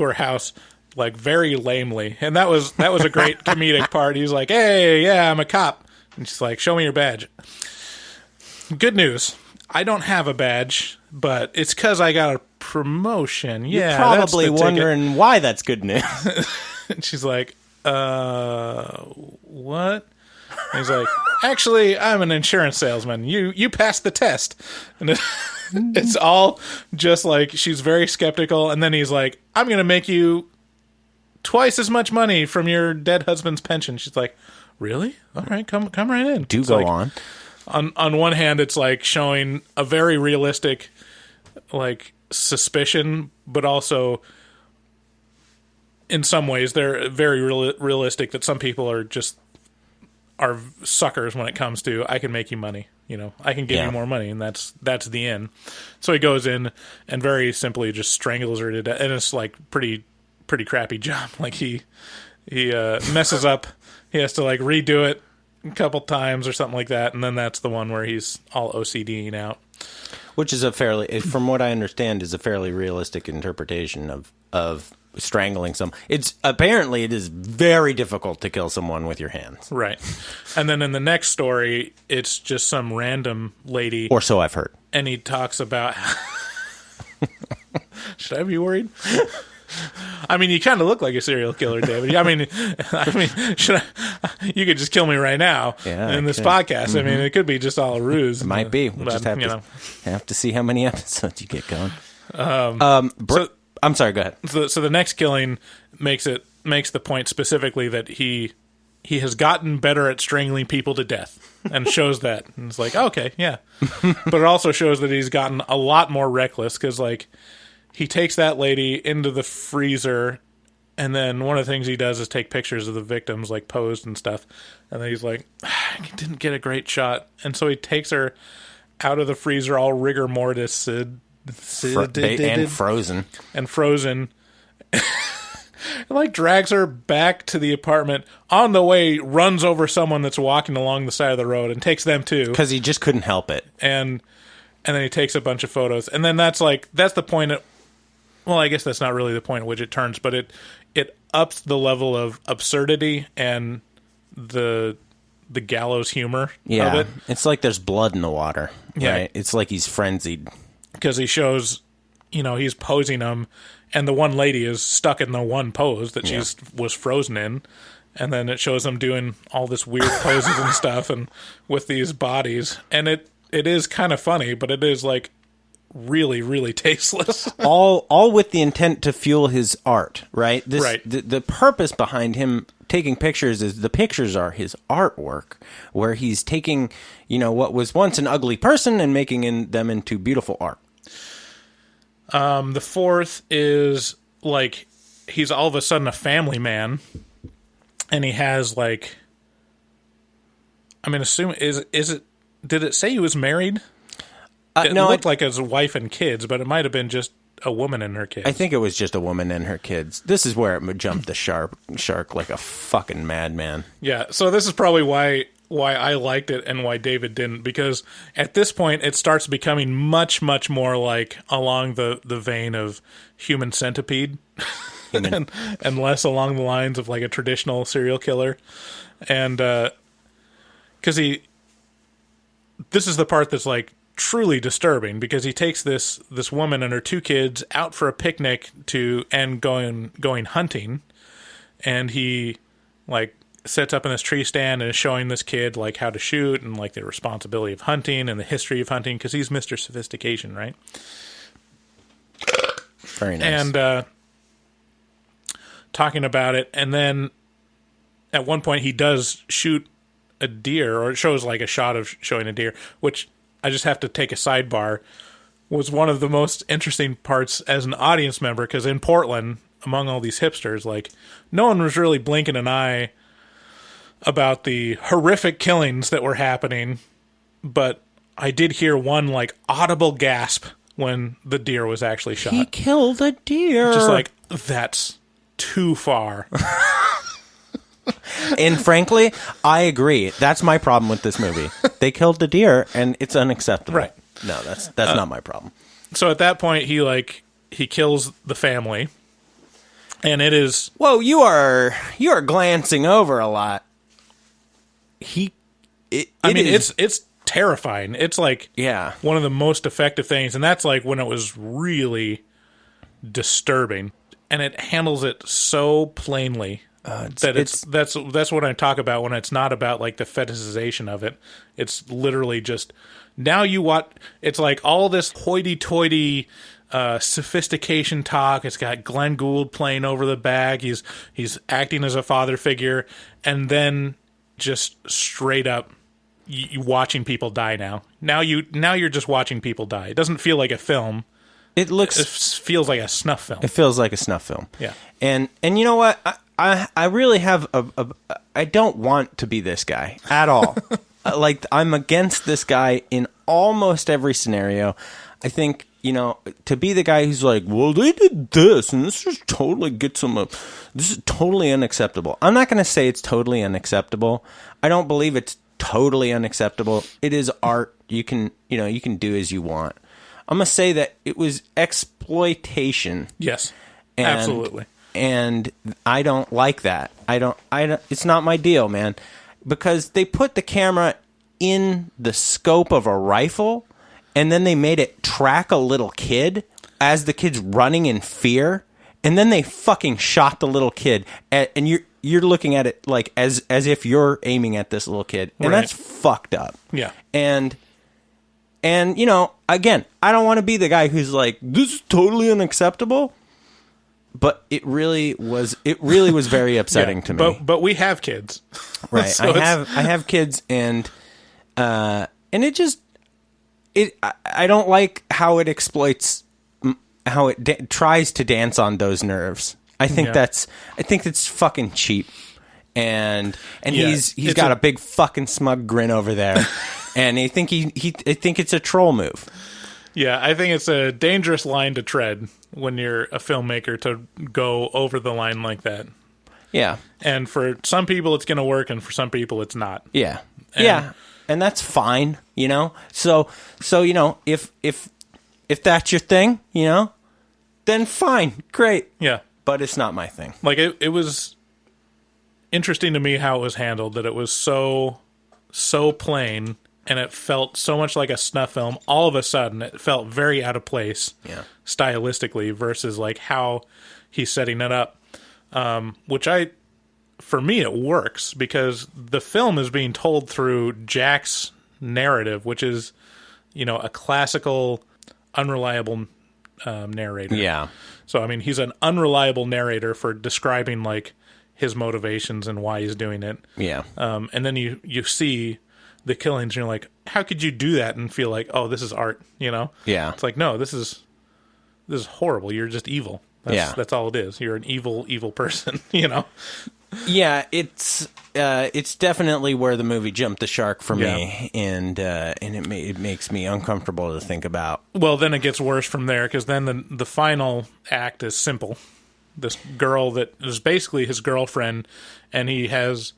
her house like very lamely, and that was a great comedic part. He's like, "Hey, yeah, I'm a cop," and she's like, "Show me your badge." Good news, I don't have a badge, but it's because I got a promotion. You're probably wondering why that's good news. And she's like, what? And he's like, actually, I'm an insurance salesman. You passed the test. And it's all just like she's very skeptical. And then he's like, I'm going to make you twice as much money from your dead husband's pension. She's like, really? All right, come right in. Go on. On one hand, it's like showing a very realistic, like, suspicion, but also in some ways they're very realistic that some people are suckers when it comes to I can make you money. I can give you more money, and that's the end. So he goes in and very simply just strangles her to death, and it's like pretty crappy job. Like he messes up. He has to like redo it a couple times or something like that, and then that's the one where he's all OCDing out. Which is from what I understand, is a fairly realistic interpretation of strangling someone. It is very difficult to kill someone with your hands. Right. And then in the next story, it's just some random lady. Or so I've heard. And he talks about... Should I be worried? I mean, you kind of look like a serial killer, David. I mean, you could just kill me right now in this podcast. Mm-hmm. I mean, it could be just all a ruse. It might be. We'll just have to see how many episodes you get going. I'm sorry, go ahead. So the next killing makes the point specifically that he has gotten better at strangling people to death, and shows that. And it's like, okay, yeah. But it also shows that he's gotten a lot more reckless, because like he takes that lady into the freezer, and then one of the things he does is take pictures of the victims, like posed and stuff. And then he's like, I didn't get a great shot. And so he takes her out of the freezer all rigor mortis and frozen. Like drags her back to the apartment. On the way, runs over someone that's walking along the side of the road and takes them too. Because he just couldn't help it. And then he takes a bunch of photos. And then that's the point at... Well, I guess that's not really the point at which it turns, but it ups the level of absurdity and the gallows humor of it. It's like there's blood in the water. Yeah. Right? It's like he's frenzied. Because he shows, he's posing them, and the one lady is stuck in the one pose that she was frozen in. And then it shows them doing all this weird poses and stuff, and with these bodies. And it is kind of funny, but it is like really, really tasteless. all with the intent to fuel his art, right? Right. The purpose behind him taking pictures is the pictures are his artwork, where he's taking, what was once an ugly person and making them into beautiful art. The fourth is like, he's all of a sudden a family man, and he has, like, I mean, did it say he was married? It looked like his wife and kids, but it might have been just a woman and her kids. I think it was just a woman and her kids. This is where it jumped the shark like a fucking madman. Yeah, so this is probably why I liked it and why David didn't, because at this point it starts becoming much, much more like along the vein of Human Centipede and less along the lines of like a traditional serial killer. And because this is the part that's like truly disturbing, because he takes this woman and her 2 kids out for a picnic and going hunting, and he like sets up in this tree stand and is showing this kid like how to shoot and like the responsibility of hunting and the history of hunting, because he's Mr. Sophistication, right? Very nice. And talking about it, and then at one point he does shoot a deer, or it shows like a shot of showing a deer, which I just have to take a sidebar, was one of the most interesting parts as an audience member, because in Portland, among all these hipsters, like, no one was really blinking an eye about the horrific killings that were happening, but I did hear one, like, audible gasp when the deer was actually shot. He killed a deer. Just like, that's too far. And frankly, I agree. That's my problem with this movie. They killed the deer, and it's unacceptable. Right. No, that's not my problem. So at that point, he kills the family, and it is... Whoa, you are glancing over a lot. It's terrifying. It's like one of the most effective things, and that's like when it was really disturbing, and it handles it so plainly. That's what I talk about when it's not about like the fetishization of it. It's literally just, now you watch, it's like all this hoity-toity sophistication talk. It's got Glenn Gould playing over the bag. He's acting as a father figure, and then just straight up you watching people die. Now you're just watching people die. It doesn't feel like a film. It feels like a snuff film. It feels like a snuff film. Yeah. And you know what? I really have I don't want to be this guy at all. Like, I'm against this guy in almost every scenario. I think, to be the guy who's like, well, they did this, and this just totally gets them up. This is totally unacceptable. I'm not going to say it's totally unacceptable. I don't believe it's totally unacceptable. It is art. You can do as you want. I'm going to say that it was exploitation. Yes, absolutely. And I don't like that. I don't, it's not my deal, man. Because they put the camera in the scope of a rifle, and then they made it track a little kid as the kid's running in fear, and then they fucking shot the little kid, and you're looking at it like as if you're aiming at this little kid, and that's fucked up. Yeah. And again, I don't want to be the guy who's like, this is totally unacceptable. But it really was very upsetting to me. But we have kids, right? So I have kids, and it just I don't like how it exploits, how it tries to dance on those nerves. I think it's fucking cheap, and he's got a big fucking smug grin over there, and I think I think it's a troll move. Yeah, I think it's a dangerous line to tread when you're a filmmaker, to go over the line like that. Yeah. And for some people it's going to work, and for some people it's not. Yeah. And that's fine, So, if that's your thing, then fine, great. Yeah. But it's not my thing. Like, it was interesting to me how it was handled, that it was so plain, and it felt so much like a snuff film. All of a sudden, it felt very out of place, stylistically, versus like how he's setting it up. Which for me, it works, because the film is being told through Jack's narrative, which is, a classical, unreliable narrator. Yeah. So, I mean, he's an unreliable narrator for describing like his motivations and why he's doing it. Yeah. And then you see the killings, and you're like, how could you do that and feel like, oh, this is art, Yeah. It's like, no, this is horrible. You're just evil. That's all it is. You're an evil person, you know? Yeah, it's definitely where the movie jumped the shark for me, and it makes me uncomfortable to think about. Well, then it gets worse from there, because then the final act is simple. This girl that is basically his girlfriend, and he is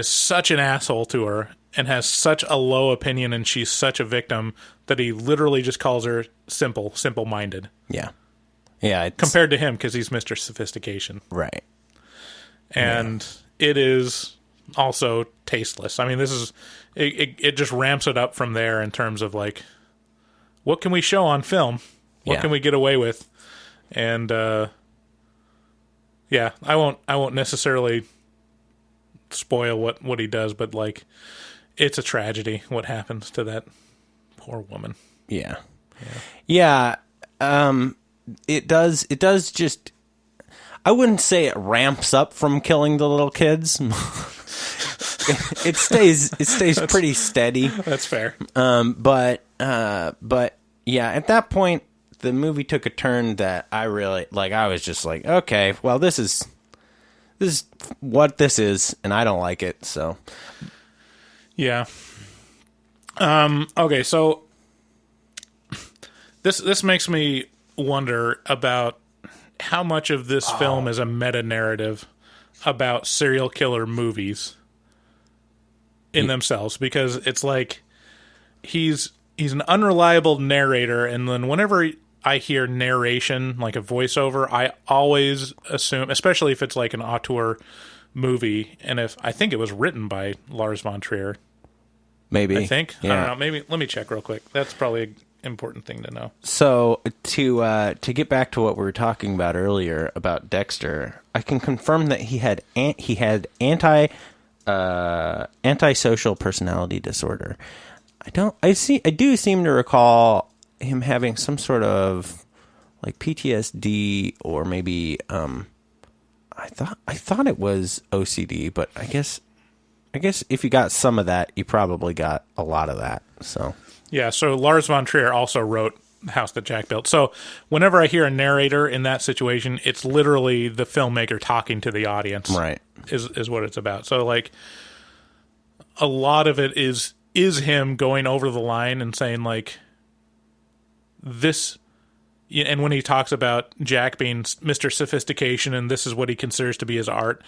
such an asshole to her and has such a low opinion, and she's such a victim that he literally just calls her simple-minded. Yeah. Compared to him, because he's Mr. Sophistication. Right. And it is also tasteless. I mean, it just ramps it up from there in terms of, like, what can we show on film? What can we get away with? And, I won't necessarily spoil what he does, but, like, it's a tragedy what happens to that poor woman. Yeah. It does just, I wouldn't say it ramps up from killing the little kids. It stays pretty steady. That's fair. But yeah, at that point, the movie took a turn that I really, like, I was just like, okay, well, this is what this is, and I don't like it, so. Yeah. Okay, so this makes me wonder about how much of this film is a meta-narrative about serial killer movies in themselves, because it's like he's an unreliable narrator, and then whenever I hear narration, like a voiceover, I always assume, especially if it's like an auteur movie, and if I think it was written by Lars von Trier. Maybe. I think. Yeah. I don't know. Maybe. Let me check real quick. That's probably an important thing to know. So to get back to what we were talking about earlier about Dexter, I can confirm that he had antisocial personality disorder. I do seem to recall him having some sort of like PTSD, or maybe I thought it was OCD, but I guess if you got some of that, you probably got a lot of that. So yeah, so Lars von Trier also wrote The House That Jack Built. So whenever I hear a narrator in that situation, it's literally the filmmaker talking to the audience. Right. Is what it's about. So like a lot of it is him going over the line and saying like this, and when he talks about Jack being Mr. Sophistication and this is what he considers to be his art,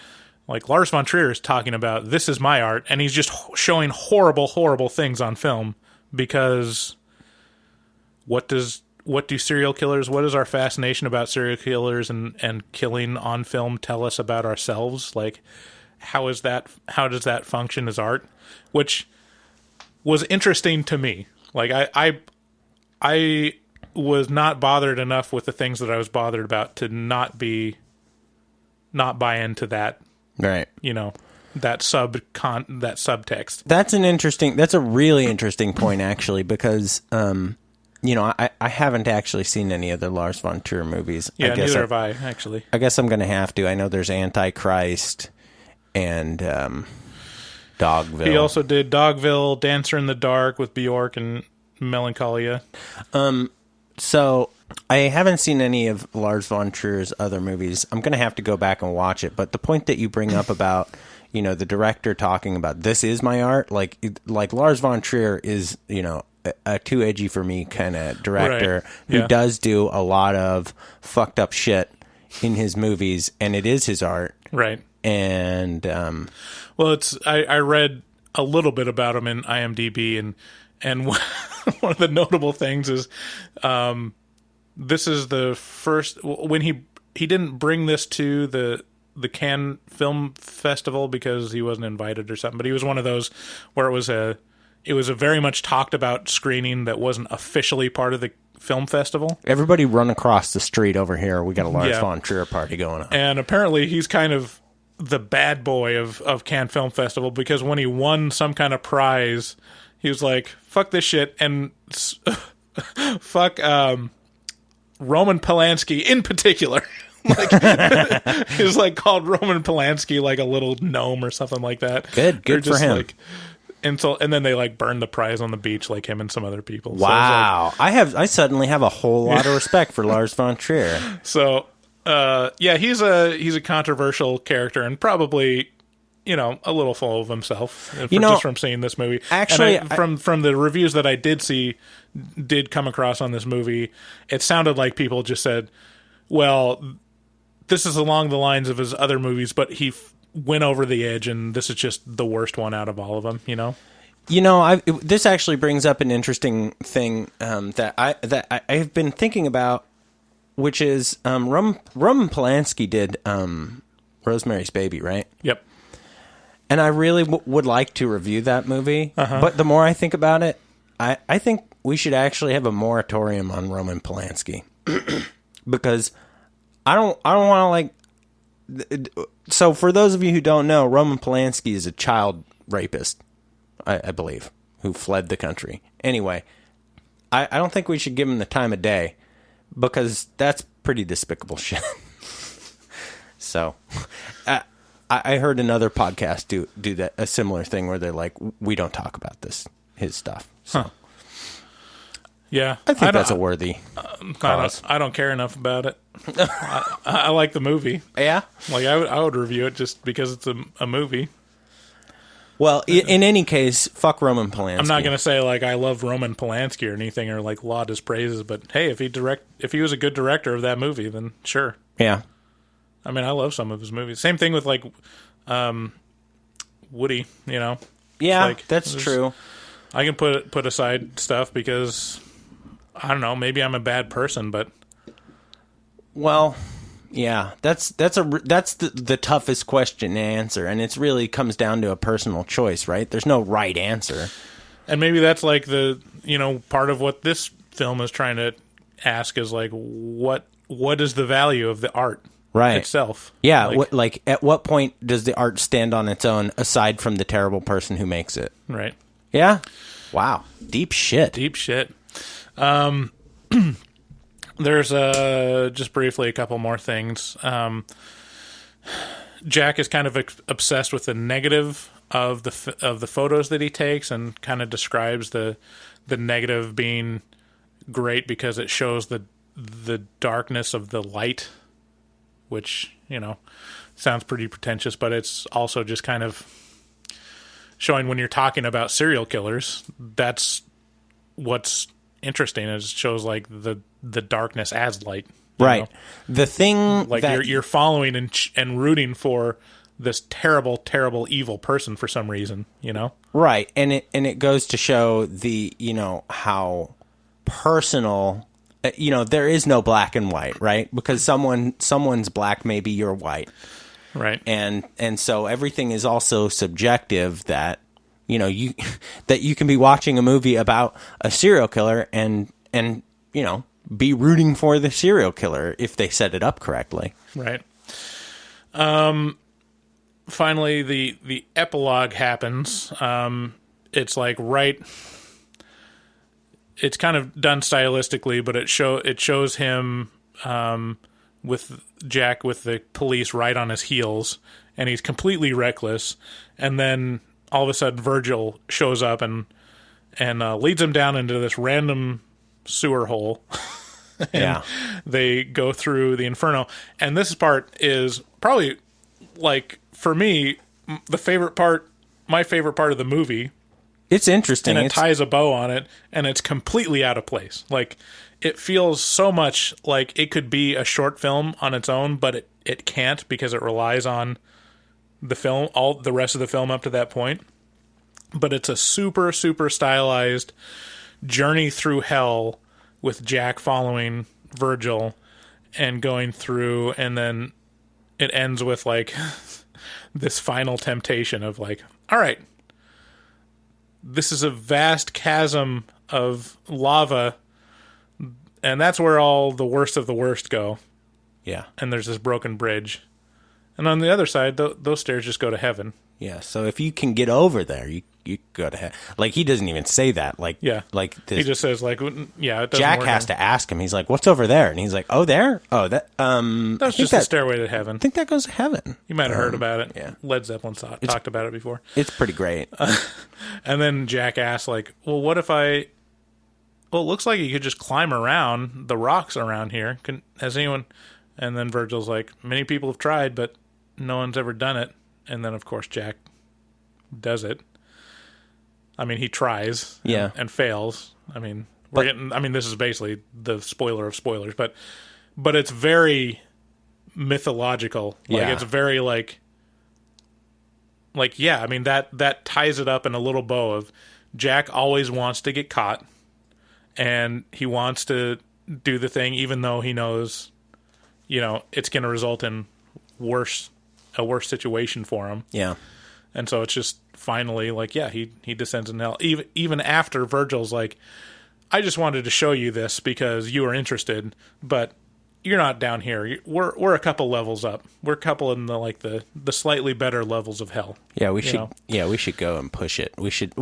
like Lars von Trier is talking about this is my art, and he's just showing horrible, horrible things on film, because what do serial killers, what does our fascination about serial killers and killing on film tell us about ourselves? Like, how does that function as art? Which was interesting to me. Like I was not bothered enough with the things that I was bothered about to not buy into that. Right. You know, that subtext. That's a really interesting point, actually, because I haven't actually seen any of the Lars von Trier movies. Yeah, neither have I, actually. I guess I'm going to have to. I know there's Antichrist and Dogville. He also did Dogville, Dancer in the Dark with Bjork, and Melancholia. So I haven't seen any of Lars von Trier's other movies. I'm going to have to go back and watch it. But the point that you bring up about, the director talking about this is my art, like Lars von Trier is, a too edgy for me kind of director, right, who does do a lot of fucked up shit in his movies, and it is his art. Right. And well, I read a little bit about him in IMDb, and one of the notable things is this is the first, when he didn't bring this to the Cannes Film Festival because he wasn't invited or something, but he was one of those where it was a very much talked about screening that wasn't officially part of the film festival. Everybody run across the street over here. We got a Lars von Trier party going on. And apparently he's kind of the bad boy of Cannes Film Festival, because when he won some kind of prize, he was like, fuck this shit, and fuck Roman Polanski in particular. Like, he was like called Roman Polanski like a little gnome or something like that. Good for him. Like, and then they like burned the prize on the beach, like him and some other people. Wow. So I suddenly have a whole lot of respect for Lars von Trier. So Yeah, he's a controversial character and probably, a little full of himself. Just from seeing this movie. Actually, and from the reviews that I did come across on this movie, it sounded like people just said, well, this is along the lines of his other movies, but he went over the edge, and this is just the worst one out of all of them. This actually brings up an interesting thing that I have been thinking about, which is Roman Polanski did Rosemary's Baby, right? Yep. And I really would like to review that movie, but the more I think about it, I think we should actually have a moratorium on Roman Polanski because I don't want to So for those of you who don't know, Roman Polanski is a child rapist, I believe, who fled the country. Anyway, I don't think we should give him the time of day because that's pretty despicable shit. So, I heard another podcast do that, a similar thing where they're like, we don't talk about his stuff. So, yeah, I think that's a worthy cause. I don't care enough about it. I like the movie. Yeah, like I would review it just because it's a movie. Well, in any case, fuck Roman Polanski. I'm not going to say like I love Roman Polanski or anything or like laud his praises, but hey, if he was a good director of that movie, then sure. Yeah. I mean, I love some of his movies. Same thing with like Woody, Yeah, like, that's true. I can put aside stuff because I don't know, maybe I'm a bad person, but well, yeah, that's the toughest question to answer, and it really comes down to a personal choice, right? There's no right answer. And maybe that's like the, part of what this film is trying to ask is like what is the value of the art? Right. Itself. Yeah, at what point does the art stand on its own aside from the terrible person who makes it? Right. Yeah? Wow. Deep shit. Deep shit. There's just briefly a couple more things. Jack is kind of obsessed with the negative of the photos that he takes and kind of describes the negative being great because it shows the darkness of the light, which, sounds pretty pretentious, but it's also just kind of showing when you're talking about serial killers, that's what's interesting. Is it shows like the darkness as light. Right. The thing like that you're following and rooting for this terrible, terrible, evil person for some reason, Right. And it goes to show the, how personal, there is no black and white, right? Because someone's black, maybe you're white. Right. And so everything is also subjective that, that you can be watching a movie about a serial killer and be rooting for the serial killer if they set it up correctly. Right. Finally, the epilogue happens. It's like it's kind of done stylistically, but it shows him with Jack with the police right on his heels, and he's completely reckless. And then all of a sudden, Virgil shows up and leads him down into this random sewer hole. And they go through the inferno. And this part is probably, like, for me, my favorite part of the movie. It's interesting. And it ties a bow on it, and it's completely out of place. Like, it feels so much like it could be a short film on its own, but it can't because it relies on the film, all the rest of the film up to that point. But it's a super, super stylized journey through hell with Jack following Virgil and going through, and then it ends with like this final temptation of like, all right, this is a vast chasm of lava, and that's where all the worst of the worst go. Yeah. And there's this broken bridge. And on the other side, those stairs just go to heaven. Yeah, so if you can get over there, you go to heaven. Like, he doesn't even say that. Like, yeah. Like he just says, like, yeah, it doesn't Jack work has out. to ask him. He's like, what's over there? And he's like, oh, there? Oh, that, That's just the stairway to heaven. I think that goes to heven. You might have heard about it. Yeah. Led Zeppelin talked about it before. It's pretty great. And then Jack asks, like, well, what if it looks like you could just climb around the rocks around here. Has anyone And then Virgil's like, many people have tried, but no one's ever done it. And then, of course, Jack does it. I mean, he tries and fails. I mean, this is basically the spoiler of spoilers, but it's very mythological. Like, it's very I mean, that ties it up in a little bow of Jack always wants to get caught, and he wants to do the thing even though he knows, it's going to result in a worse situation for him. Yeah. And so it's just finally he descends in hell. Even after Virgil's like, I just wanted to show you this because you are interested, but you're not down here. We're a couple levels up. We're a couple in the slightly better levels of hell. Yeah, we should. Yeah, we should go and push it. We should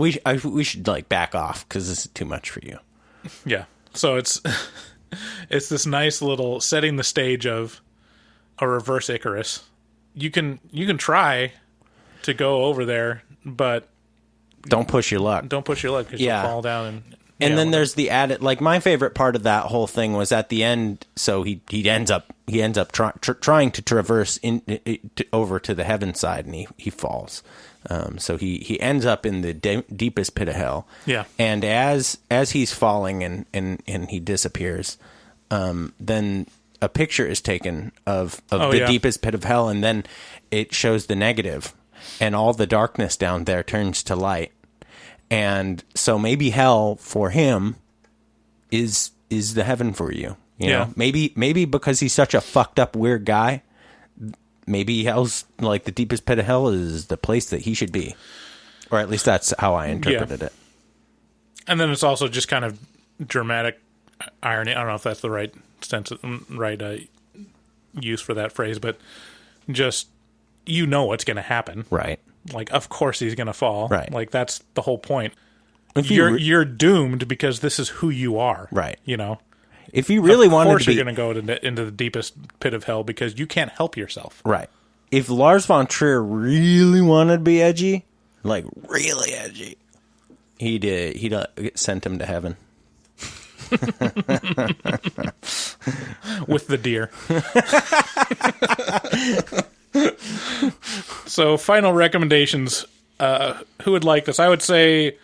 back off because this is too much for you. Yeah. So it's this nice little setting the stage of a reverse Icarus. You can try to go over there, but don't push your luck. Don't push your luck because you'll fall down and then there's the added, my favorite part of that whole thing was at the end. So he ends up trying to traverse over to the heaven side, and he falls. So he ends up in the deepest pit of hell. Yeah. And as he's falling and he disappears, then a picture is taken of the deepest pit of hell, and then it shows the negative, and all the darkness down there turns to light. And so maybe hell for him is the heaven for you. You know? Maybe because he's such a fucked up weird guy, maybe hell's the deepest pit of hell is the place that he should be. Or at least that's how I interpreted it. And then it's also just kind of dramatic irony. I don't know if that's the right use for that phrase, but just what's going to happen. Right. Of course he's going to fall. Right. That's the whole point. You're doomed because this is who you are. Right. If you really wanted to Of course you're going to go into the deepest pit of hell because you can't help yourself. Right. If Lars von Trier really wanted to be edgy, really edgy, he'd sent him to heaven. With the deer. So, final recommendations. Who would like this? I would say,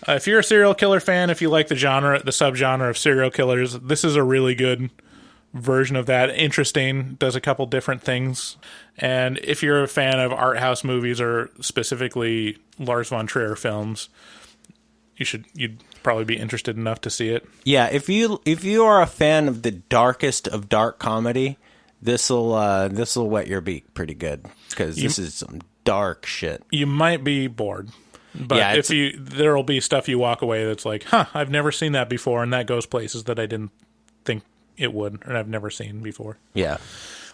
if you're a serial killer fan, if you like the subgenre of serial killers, this is a really good version of that. Interesting, does a couple different things. And if you're a fan of art house movies or specifically Lars von Trier films, you'd probably be interested enough to see it. Yeah, if you are a fan of the darkest of dark comedy, this'll wet your beak pretty good because this is some dark shit. You might be bored, but there'll be stuff you walk away that's like, I've never seen that before, and that goes places that I didn't think it would, and I've never seen before. Yeah.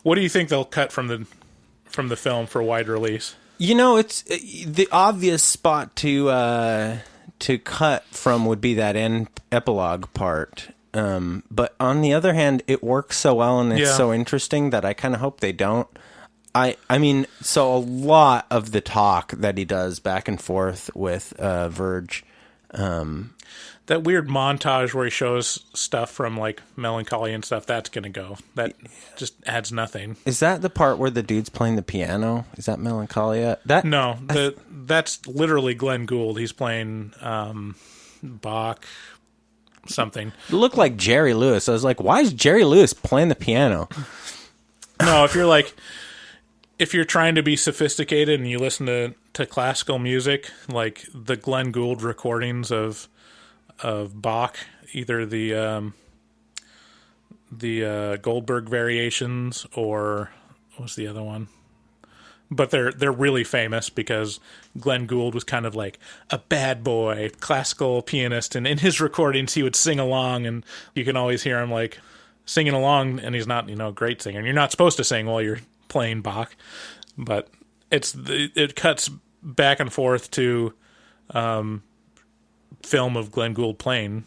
What do you think they'll cut from the film for wide release? It's the obvious spot to cut from would be that end epilogue part. But on the other hand, it works so well and it's so interesting that I kind of hope they don't. I mean, so a lot of the talk that he does back and forth with Verge, that weird montage where he shows stuff from Melancholia and stuff, that's gonna go. That just adds nothing. Is that the part where the dude's playing the piano? Is that Melancholia? That's literally Glenn Gould. He's playing Bach something. It looked like Jerry Lewis. I was like, why is Jerry Lewis playing the piano? No, if you're trying to be sophisticated and you listen to classical music, like the Glenn Gould recordings of Bach, either the Goldberg variations or what's the other one? But they're really famous because Glenn Gould was kind of like a bad boy classical pianist, and in his recordings he would sing along, and you can always hear him singing along, and he's not a great singer. And you're not supposed to sing while you're playing Bach, but it cuts back and forth to film of Glenn Gould playing.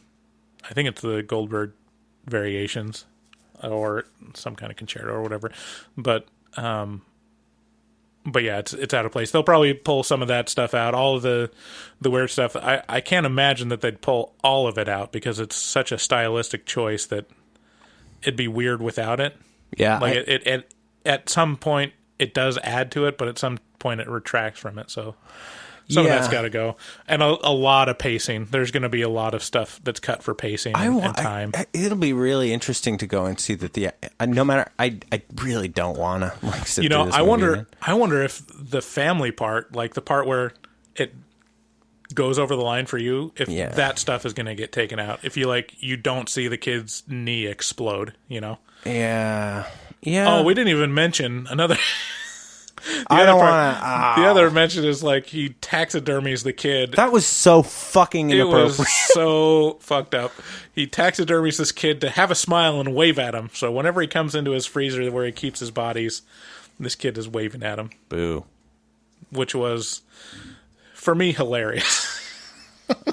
I think it's the Goldberg variations or some kind of concerto or whatever, but yeah, it's out of place. They'll probably pull some of that stuff out, all of the weird stuff. I can't imagine that they'd pull all of it out because it's such a stylistic choice that it'd be weird without it. Yeah. Like it at some point it does add to it, but at some point it retracts from it. So some of that's got to go, and a lot of pacing. There's going to be a lot of stuff that's cut for pacing and time. It'll be really interesting to go and see that no matter. I really don't want to sit through this movie, I wonder if the family part, like the part where it goes over the line for you, if that stuff is going to get taken out. If you don't see the kid's knee explode, Yeah. Oh, we didn't even mention another. I don't want to. The other mention is he taxidermies the kid. That was so fucking inappropriate. It was so fucked up. He taxidermies this kid to have a smile and wave at him. So whenever he comes into his freezer where he keeps his bodies, this kid is waving at him. Boo. Which was, for me, hilarious.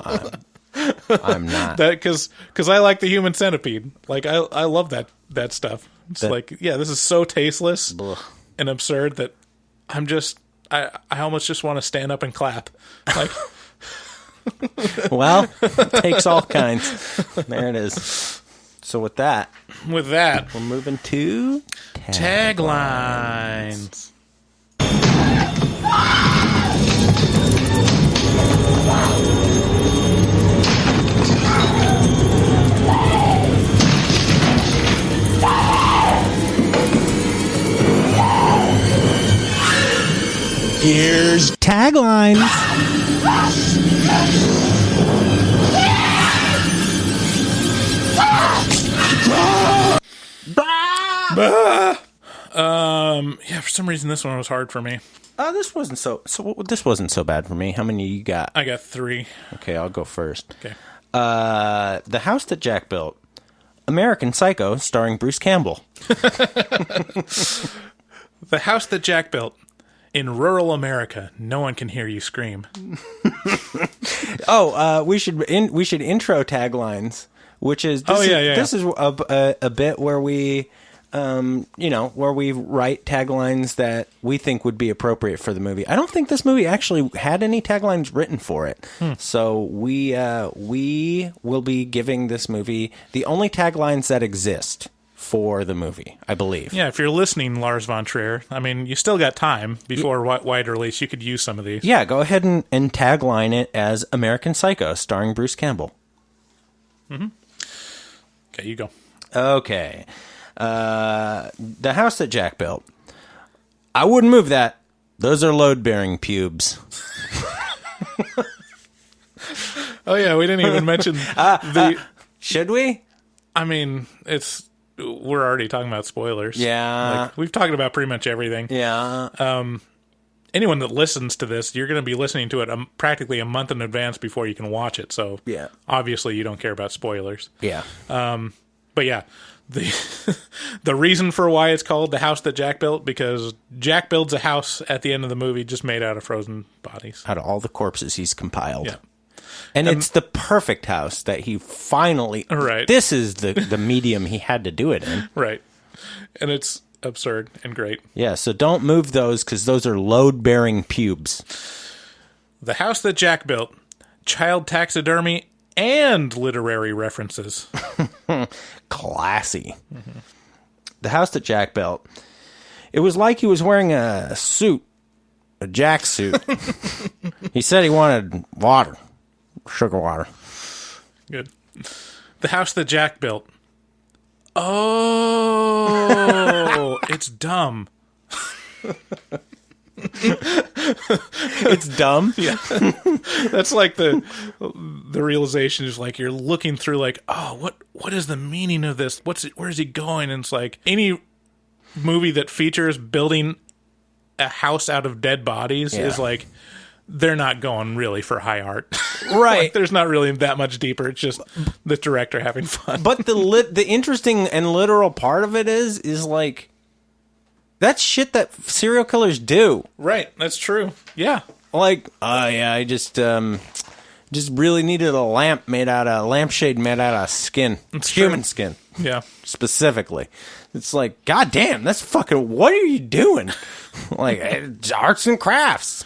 I'm not. Because I like the Human Centipede. I love that stuff. It's this is so tasteless and absurd that I almost just want to stand up and clap. Well, it takes all kinds. There it is. So with that, we're moving to taglines. Here's taglines. For some reason this one was hard for me. This wasn't so bad for me. How many you got? I got 3. Okay, I'll go first. Okay. The House That Jack Built. American Psycho, starring Bruce Campbell. The House That Jack Built. In rural America, no one can hear you scream. We should intro taglines, which is this is a bit where we where we write taglines that we think would be appropriate for the movie. I don't think this movie actually had any taglines written for it. So we will be giving this movie the only taglines that exist for the movie, I believe. Yeah, if you're listening, Lars von Trier, you still got time before wide release. You could use some of these. Yeah, go ahead and tagline it as American Psycho, starring Bruce Campbell. Mm-hmm. Okay, you go. Okay. The House That Jack Built. I wouldn't move that. Those are load-bearing pubes. Oh, yeah, we didn't even mention the... Should we? We're already talking about spoilers. Yeah. We've talked about pretty much everything. Yeah. Anyone that listens to this, you're going to be listening to it practically a month in advance before you can watch it. So obviously you don't care about spoilers. Yeah. But yeah, the reason for why it's called The House That Jack Built, because Jack builds a house at the end of the movie just made out of frozen bodies. Out of all the corpses he's compiled. Yeah. And it's the perfect house that he finally... Right. This is the medium he had to do it in. Right. And it's absurd and great. Yeah, so don't move those because those are load-bearing pubes. The House That Jack Built. Child taxidermy and literary references. Classy. Mm-hmm. The House That Jack Built. It was like he was wearing a suit. A Jack suit. He said he wanted water. Sugar water. Good. The House That Jack Built. Oh, it's dumb. It's dumb? Yeah. That's like the realization is you're looking through what is the meaning of this? Where's he going? And it's any movie that features building a house out of dead bodies is they're not going really for high art. Right. There's not really that much deeper. It's just the director having fun. But the interesting and literal part of it is that's shit that serial killers do. Right. That's true. Yeah. I just really needed a lampshade made out of skin. It's human skin. Yeah. Specifically. It's God damn, that's fucking, what are you doing? Arts and crafts.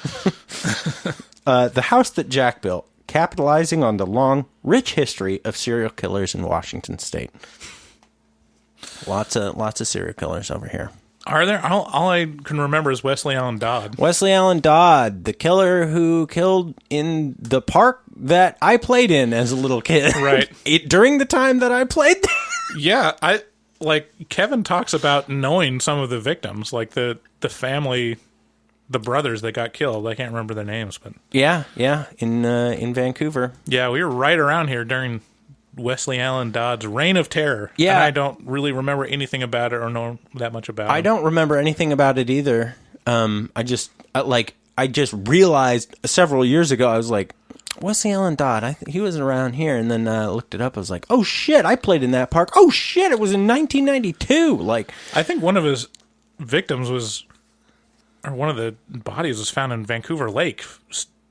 The House That Jack Built, capitalizing on the long, rich history of serial killers in Washington State. Lots of serial killers over here. Are there? All I can remember is Wesley Allen Dodd. Wesley Allen Dodd, the killer who killed in the park that I played in as a little kid. Right. During the time that I played there. Yeah, Kevin talks about knowing some of the victims, like the family, the brothers that got killed. I can't remember their names, but Yeah, in Vancouver. yeah, we were right around here during Wesley Allen Dodd's reign of terror. Yeah. And I don't really remember anything about it or know that much about it. I don't remember anything about it either. I just realized several years ago, I was like, Wesley Allen Dodd, he was around here, and then looked it up. I was like, oh shit, I played in that park. Oh shit, it was in 1992. Like, I think one of his victims one of the bodies was found in Vancouver Lake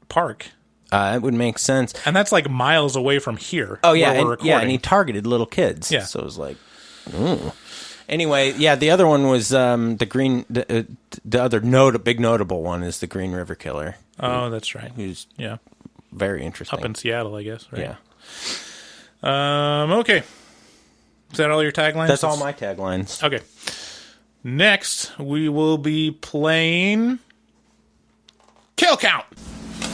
Park. it would make sense. And that's like miles away from here. Oh yeah, where we're and, yeah, and recording. he targeted little kids. Yeah. So it was like, ooh. Anyway, yeah, the other one was the other big notable one is the Green River Killer. Oh, that's right. Who's Yeah. very interesting. Up in Seattle, I guess, right? Yeah. Okay. Is that all your taglines? That's all my taglines. Okay. Next, we will be playing Kill Count.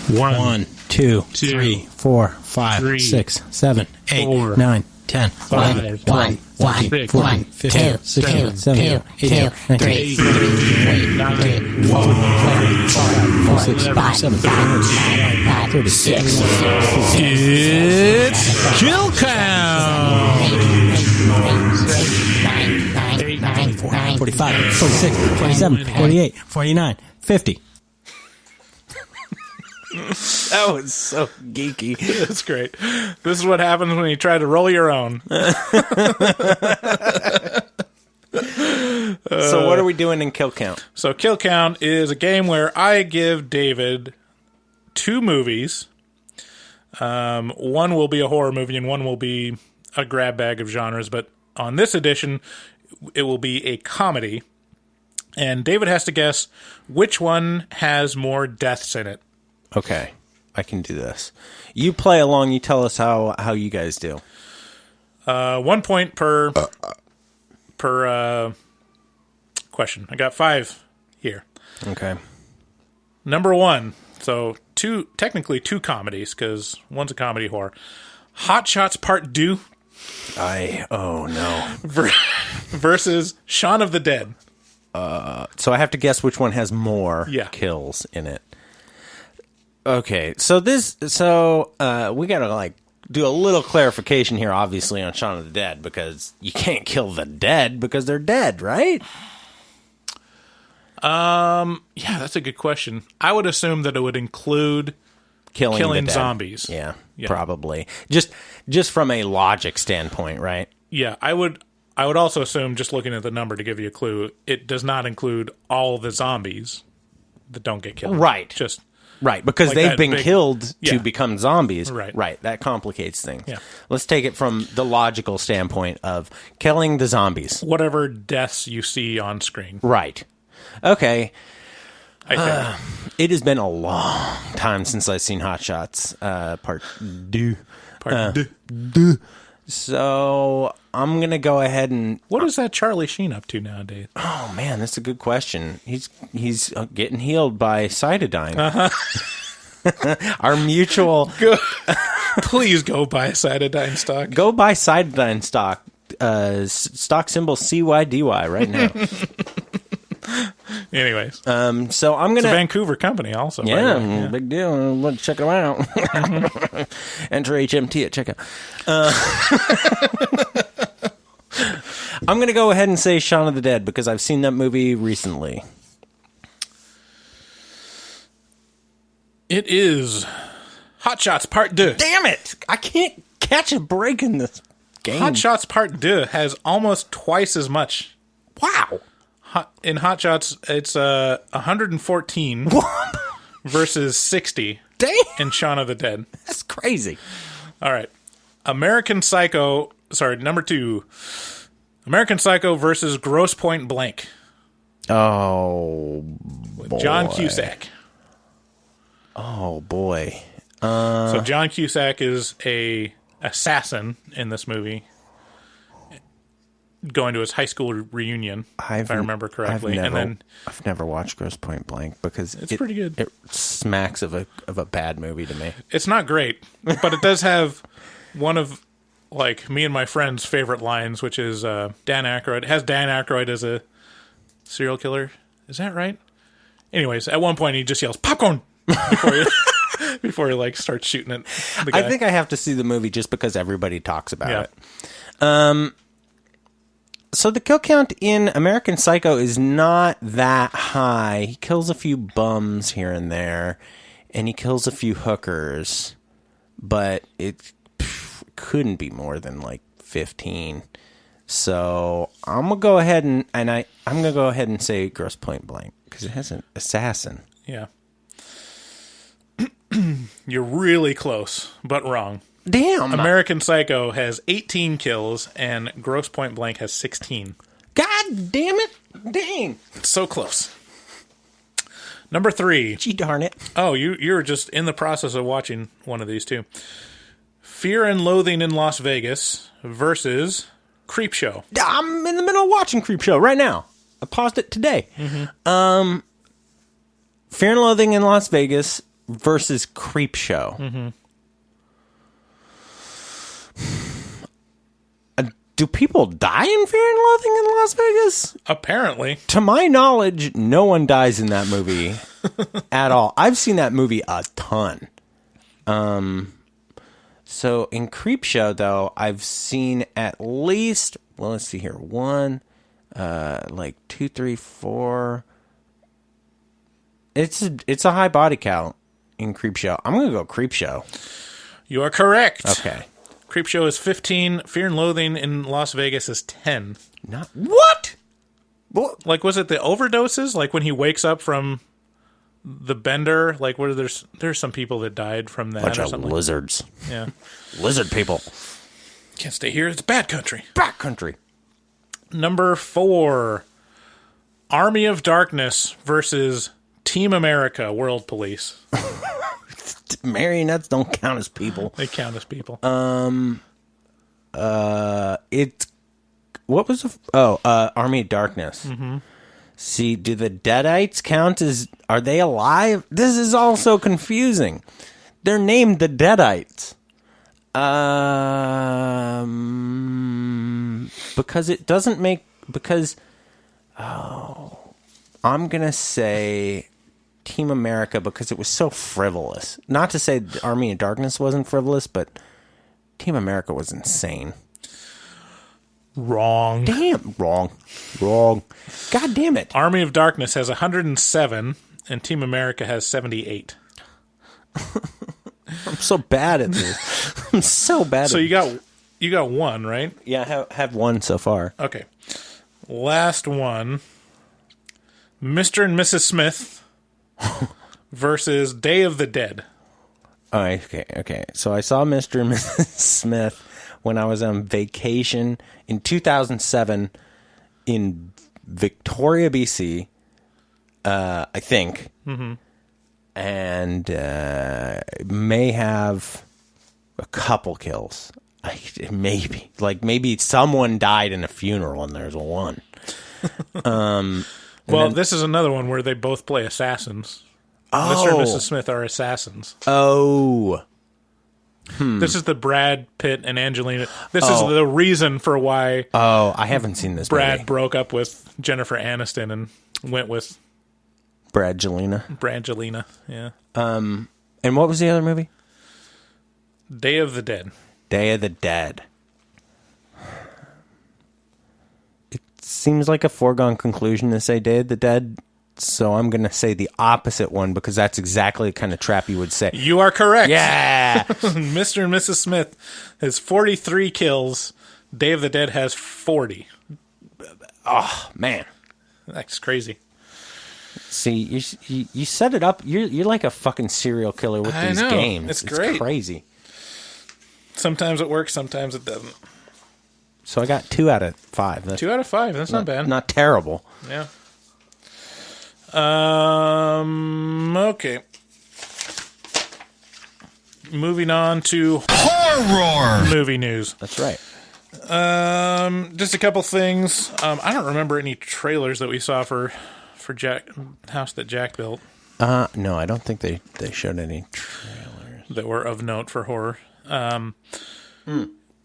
1, 2, 3, 4, 5, 6, 7, 8, 9, 10, 11, 12, 13, 14, 15, 16, 17, 18, 19, 20, 36. It's Kill Count. 45, 46, 47, 48, 49, 50. That was so geeky. That's great. This is what happens when you try to roll your own. So what are we doing in Kill Count? So Kill Count is a game where I give David 2 movies. One will be a horror movie and one will be a grab bag of genres. But on this edition, it will be a comedy. And David has to guess which one has more deaths in it. Okay, I can do this. You play along. You tell us how you guys do. 1 point per question. I got 5 here. Okay. Number 1. So technically two comedies because one's a comedy horror. Hot Shots Part 2 Oh no. versus Shaun of the Dead. So I have to guess which one has more kills in it. Okay, so we gotta do a little clarification here, obviously, on Shaun of the Dead, because you can't kill the dead because they're dead, right? Yeah, that's a good question. I would assume that it would include Killing the dead. zombies. Yeah, Yeah. probably. Just from a logic standpoint, right? Yeah, I would also assume, just looking at the number to give you a clue, it does not include all the zombies that don't get killed. Right. Just Right, because Like they've that been big- killed Yeah. to become zombies. Right. Right, that complicates things. Yeah. Let's take it from the logical standpoint of killing the zombies. whatever deaths you see on screen. Right. Okay. I think. It has been a long time since I've seen Hot Shots Part 2. Part two. So I'm going to go ahead and... What is that Charlie Sheen up to nowadays? Oh, man, that's a good question. He's getting healed by Cytidine. Our mutual... Please go buy Cytidine stock. Go buy Cytidine stock. Stock symbol CYDY right now. Anyways, So I'm it's a going to... Vancouver company also. by the Yeah, way. big deal. Let's check them out. Enter HMT at checkout. I'm going to go ahead and say Shaun of the Dead because I've seen that movie recently. It is Hot Shots Part 2. Damn it! I can't catch a break in this game. Hot Shots Part 2 has almost twice as much. Wow. In Hot Shots, it's 114 versus 60 Damn! in Shaun of the Dead. That's crazy. All right. American Psycho, number 2. American Psycho versus Gross Point Blank Oh, with John Cusack. oh boy. So John Cusack is a assassin in this movie. going to his high school reunion, if I remember correctly. I've never watched Grosse Pointe Blank because it's pretty good. It smacks of a bad movie to me. It's not great, but it does have one of like me and my friend's favorite lines, which is Dan Aykroyd. It has Dan Aykroyd as a serial killer. Is that right? Anyways, at one point he just yells "popcorn" before he like starts shooting at the guy. I think I have to see the movie just because everybody talks about it. So the kill count in American Psycho is not that high. He kills a few bums here and there, and he kills a few hookers, but it couldn't be more than like 15. So I'm gonna go ahead and I'm gonna go ahead and say Grosse Pointe Blank because it has an assassin. Yeah, you're really close, but wrong. Damn. American Psycho has 18 kills, and Grosse Pointe Blank has 16. God damn it! Dang. It's so close. Number 3. Gee darn it. Oh, you're just in the process of watching one of these too. Fear and Loathing in Las Vegas versus Creepshow. I'm in the middle of watching Creepshow right now. I paused it today. Mm-hmm. Fear and Loathing in Las Vegas versus Creepshow. Mm-hmm. Do people die in Fear and Loathing in Las Vegas? Apparently. To my knowledge, no one dies in that movie at all. I've seen that movie a ton. So in Creepshow, though, I've seen at least, well, let's see here, 1, 2, 3, 4. It's a high body count in Creepshow. I'm going to go Creepshow. You are correct. Okay. Creepshow is 15. Fear and Loathing in Las Vegas is 10. Not what? Like, was it the overdoses? Like when he wakes up from the bender? Like, where there's some people that died from that Bunch or of something. lizards. Yeah. Lizard people. Can't stay here. It's bad country. Bad country. Number 4. Army of Darkness versus Team America World Police. Marionettes don't count as people. They count as people. It's what was Army of Darkness. Mm-hmm. See, do the Deadites count as? Are they alive? This is all so confusing. They're named the Deadites. Because it doesn't make I'm gonna say Team America because it was so frivolous. Not to say the Army of Darkness wasn't frivolous, but Team America was insane. Wrong. Damn. Wrong. God damn it. Army of Darkness has 107, and Team America has 78. I'm so bad at this. I'm so bad so at this. You got one, right? Yeah, I have one so far. Okay. Last one. Mr. and Mrs. Smith versus Day of the Dead. Oh, okay. So I saw Mr. and Mrs. Smith when I was on vacation in 2007 in Victoria, BC, I think. Mm-hmm. And may have a couple kills. Maybe someone died in a funeral and there's one. Well, this is another one where they both play assassins. Oh. Mr. and Mrs. Smith are assassins. Oh. This is the Brad Pitt and Angelina. This is the reason for why. Oh, I haven't seen this Brad movie. broke up with Jennifer Aniston and went with Brangelina. Yeah. And what was the other movie? Day of the Dead. Day of the Dead. It seems like a foregone conclusion to say Day of the Dead, so I'm going to say the opposite one because that's exactly the kind of trap you would say. You are correct. Yeah. Mr. and Mrs. Smith has 43 kills. Day of the Dead has 40. Oh, man. That's crazy. See, you set it up. You're like a fucking serial killer with these games. It's great. It's crazy. Sometimes it works, sometimes it doesn't. So I got 2 out of 5. 2 out of 5. That's not bad. Not terrible. Yeah. Okay. Moving on to horror movie news. That's right. Just a couple things. I don't remember any trailers that we saw for Jack House that Jack built. No, I don't think they showed any trailers that were of note for horror.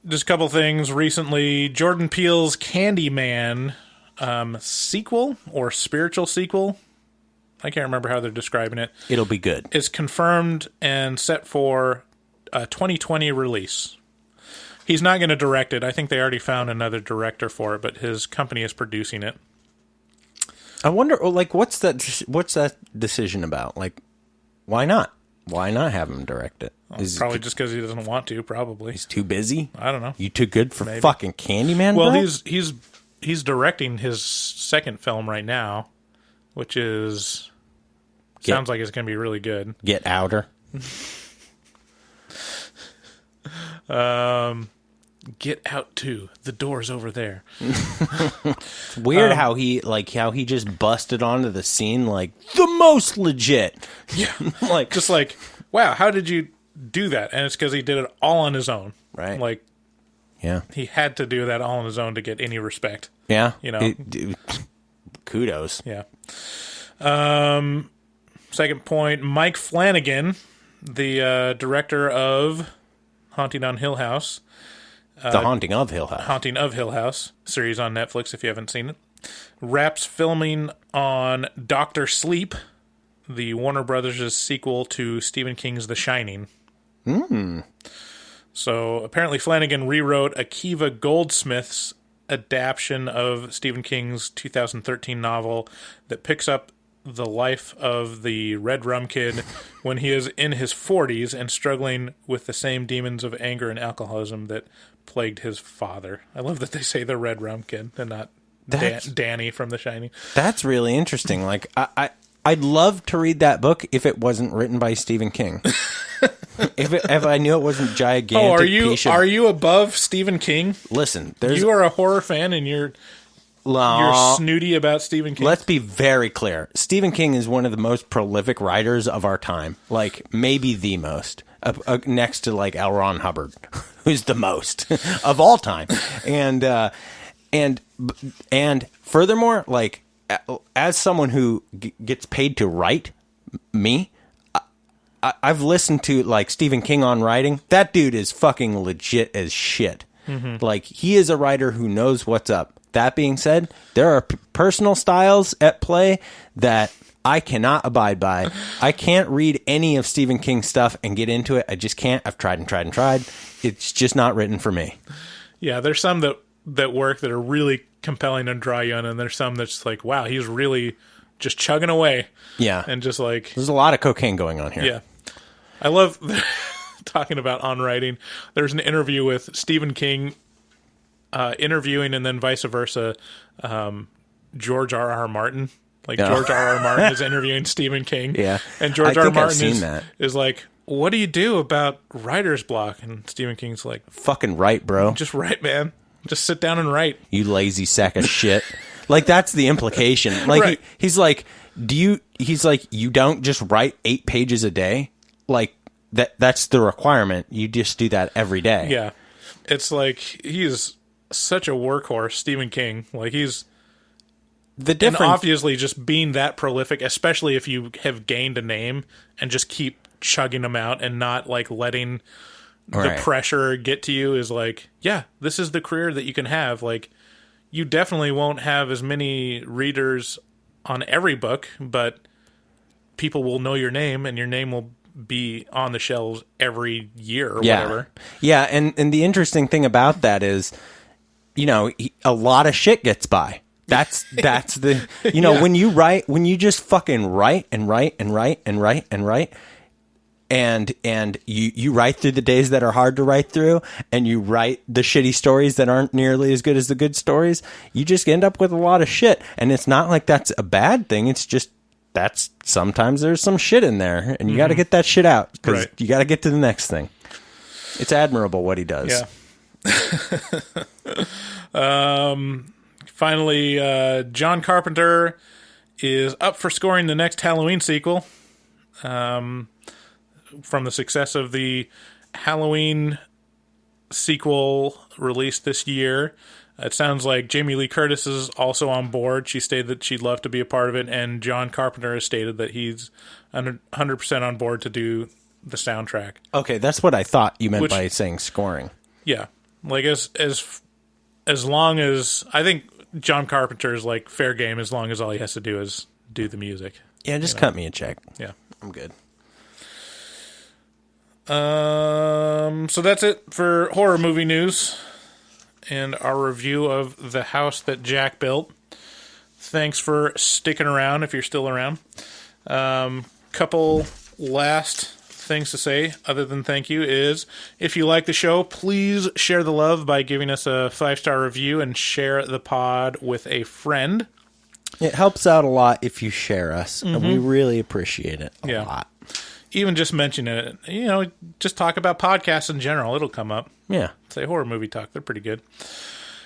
Just a couple things. Recently, Jordan Peele's Candyman sequel or spiritual sequel, I can't remember how they're describing it. It'll be good. Is confirmed and set for a 2020 release. He's not going to direct it. I think they already found another director for it, but his company is producing it. I wonder, like, what's that decision about? Like, why not? Why not have him direct it? Probably just because he doesn't want to. Probably he's too busy. I don't know. You too good for fucking Candyman? Well, bro? he's directing his second film right now, which is sounds like it's going to be really good. Get Outer. Get Out too. The door's over there. It's weird how he just busted onto the scene like the most legit. Yeah, just like, wow, how did you do that? And it's because he did it all on his own, right? Like, yeah, he had to do that all on his own to get any respect. Yeah, you know, kudos. Yeah. Second point, Mike Flanagan, the director of Haunting on Hill House. The Haunting of Hill House. Haunting of Hill House, series on Netflix if you haven't seen it. Wraps filming on Dr. Sleep, the Warner Brothers' sequel to Stephen King's The Shining. So apparently Flanagan rewrote Akiva Goldsmith's adaptation of Stephen King's 2013 novel that picks up the life of the Red Rum Kid when he is in his 40s and struggling with the same demons of anger and alcoholism that plagued his father. I love that they say the Red Rum Kid and not Danny from The Shining. That's really interesting. Like, I'd love to read that book if it wasn't written by Stephen King. if I knew it wasn't gigantic. Are you above Stephen King? Listen, you are a horror fan and you're snooty about Stephen King. Let's be very clear. Stephen King is one of the most prolific writers of our time. Like, maybe the most. Next to, like, L. Ron Hubbard, who's the most of all time. And furthermore, like, as someone who gets paid to write, I've listened to, like, Stephen King on writing. That dude is fucking legit as shit. Mm-hmm. Like, he is a writer who knows what's up. That being said, there are personal styles at play that I cannot abide by. I can't read any of Stephen King's stuff and get into it. I just can't. I've tried and tried and tried. It's just not written for me. Yeah, there's some that work that are really compelling and draw you in, and there's some that's like, wow, he's really just chugging away. Yeah. And just like... There's a lot of cocaine going on here. Yeah. I love talking about on writing. There's an interview with Stephen King interviewing, and then vice versa, George R.R. Martin. Like, George R.R. Martin is interviewing Stephen King. Yeah. And George R.R. Martin is like, what do you do about writer's block? And Stephen King's like, fucking write, bro. Just write, man. Just sit down and write. You lazy sack of shit. Like, that's the implication. Like, right. He's like, you don't just write 8 pages a day? Like, that's the requirement. You just do that every day. Yeah. It's like, he's such a workhorse, Stephen King. Like, he's... And obviously just being that prolific, especially if you have gained a name and just keep chugging them out and not, like, letting the pressure get to you, is like, yeah, this is the career that you can have. Like, you definitely won't have as many readers on every book, but people will know your name and your name will be on the shelves every year or whatever. Yeah, and the interesting thing about that is, you know, a lot of shit gets by. That's the, you know, when you just fucking write and write and write and write and write, and you write through the days that are hard to write through, and you write the shitty stories that aren't nearly as good as the good stories, you just end up with a lot of shit. And it's not like that's a bad thing. It's just, sometimes there's some shit in there, and you got to get that shit out, because you got to get to the next thing. It's admirable what he does. Yeah. Finally, John Carpenter is up for scoring the next Halloween sequel. From the success of the Halloween sequel released this year. It sounds like Jamie Lee Curtis is also on board. She stated that she'd love to be a part of it, and John Carpenter has stated that he's 100% on board to do the soundtrack. Okay, that's what I thought you meant by saying scoring. Yeah, like as long as I think John Carpenter is like fair game, as long as all he has to do is do the music. Yeah, just cut me a check. Yeah, I'm good. So that's it for horror movie news and our review of The House That Jack Built. Thanks for sticking around if you're still around. Couple last things to say other than thank you is, if you like the show, please share the love by giving us a 5-star review and share the pod with a friend. It helps out a lot if you share us, and we really appreciate it a lot. Even just mention it, just talk about podcasts in general. It'll come up. Yeah. Say horror movie talk. They're pretty good.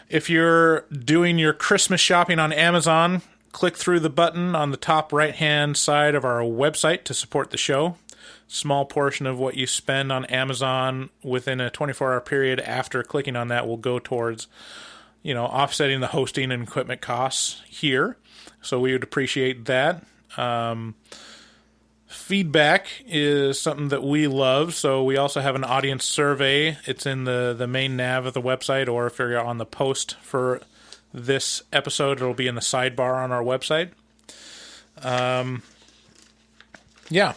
If you're doing your Christmas shopping on Amazon, click through the button on the top right-hand side of our website to support the show. Small portion of what you spend on Amazon within a 24-hour period after clicking on that will go towards, offsetting the hosting and equipment costs here. So we would appreciate that. Feedback is something that we love, so we also have an audience survey. It's in the main nav of the website, or if you're on the post for this episode, it'll be in the sidebar on our website. Yeah.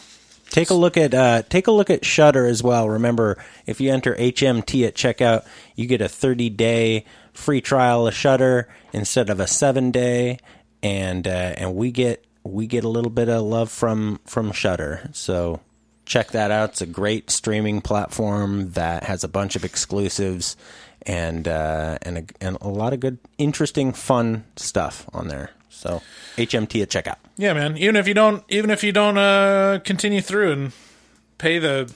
Take a look at Shudder as well. Remember, if you enter HMT at checkout, you get a 30-day free trial of Shudder instead of a 7-day, and we get a little bit of love from Shudder. So check that out. It's a great streaming platform that has a bunch of exclusives and a lot of good, interesting, fun stuff on there. So HMT at checkout. Yeah, man. Even if you don't continue through and pay the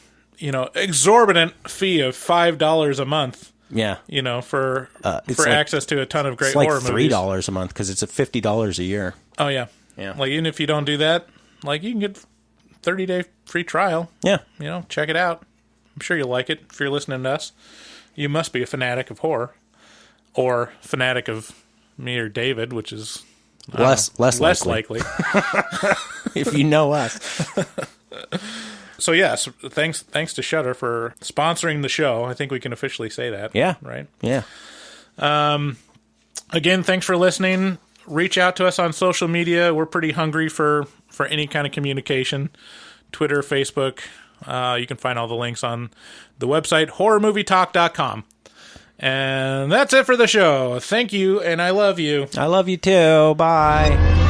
exorbitant fee of $5 a month. Yeah, for access to a ton of great horror movies. It's like $3 a month because it's $50 a year. Oh yeah. Yeah. Like, even if you don't do that, like, you can get 30-day free trial. Yeah. Check it out. I'm sure you'll like it if you're listening to us. You must be a fanatic of horror, or fanatic of me or David, which is less likely. If you know us. So yes, thanks to Shudder for sponsoring the show. I think we can officially say that. Yeah. Right? Yeah. Again, thanks for listening. Reach out to us on social media. We're pretty hungry for any kind of communication. Twitter, Facebook. You can find all the links on the website, horrormovietalk.com. And that's it for the show. Thank you, and I love you. I love you too. Bye.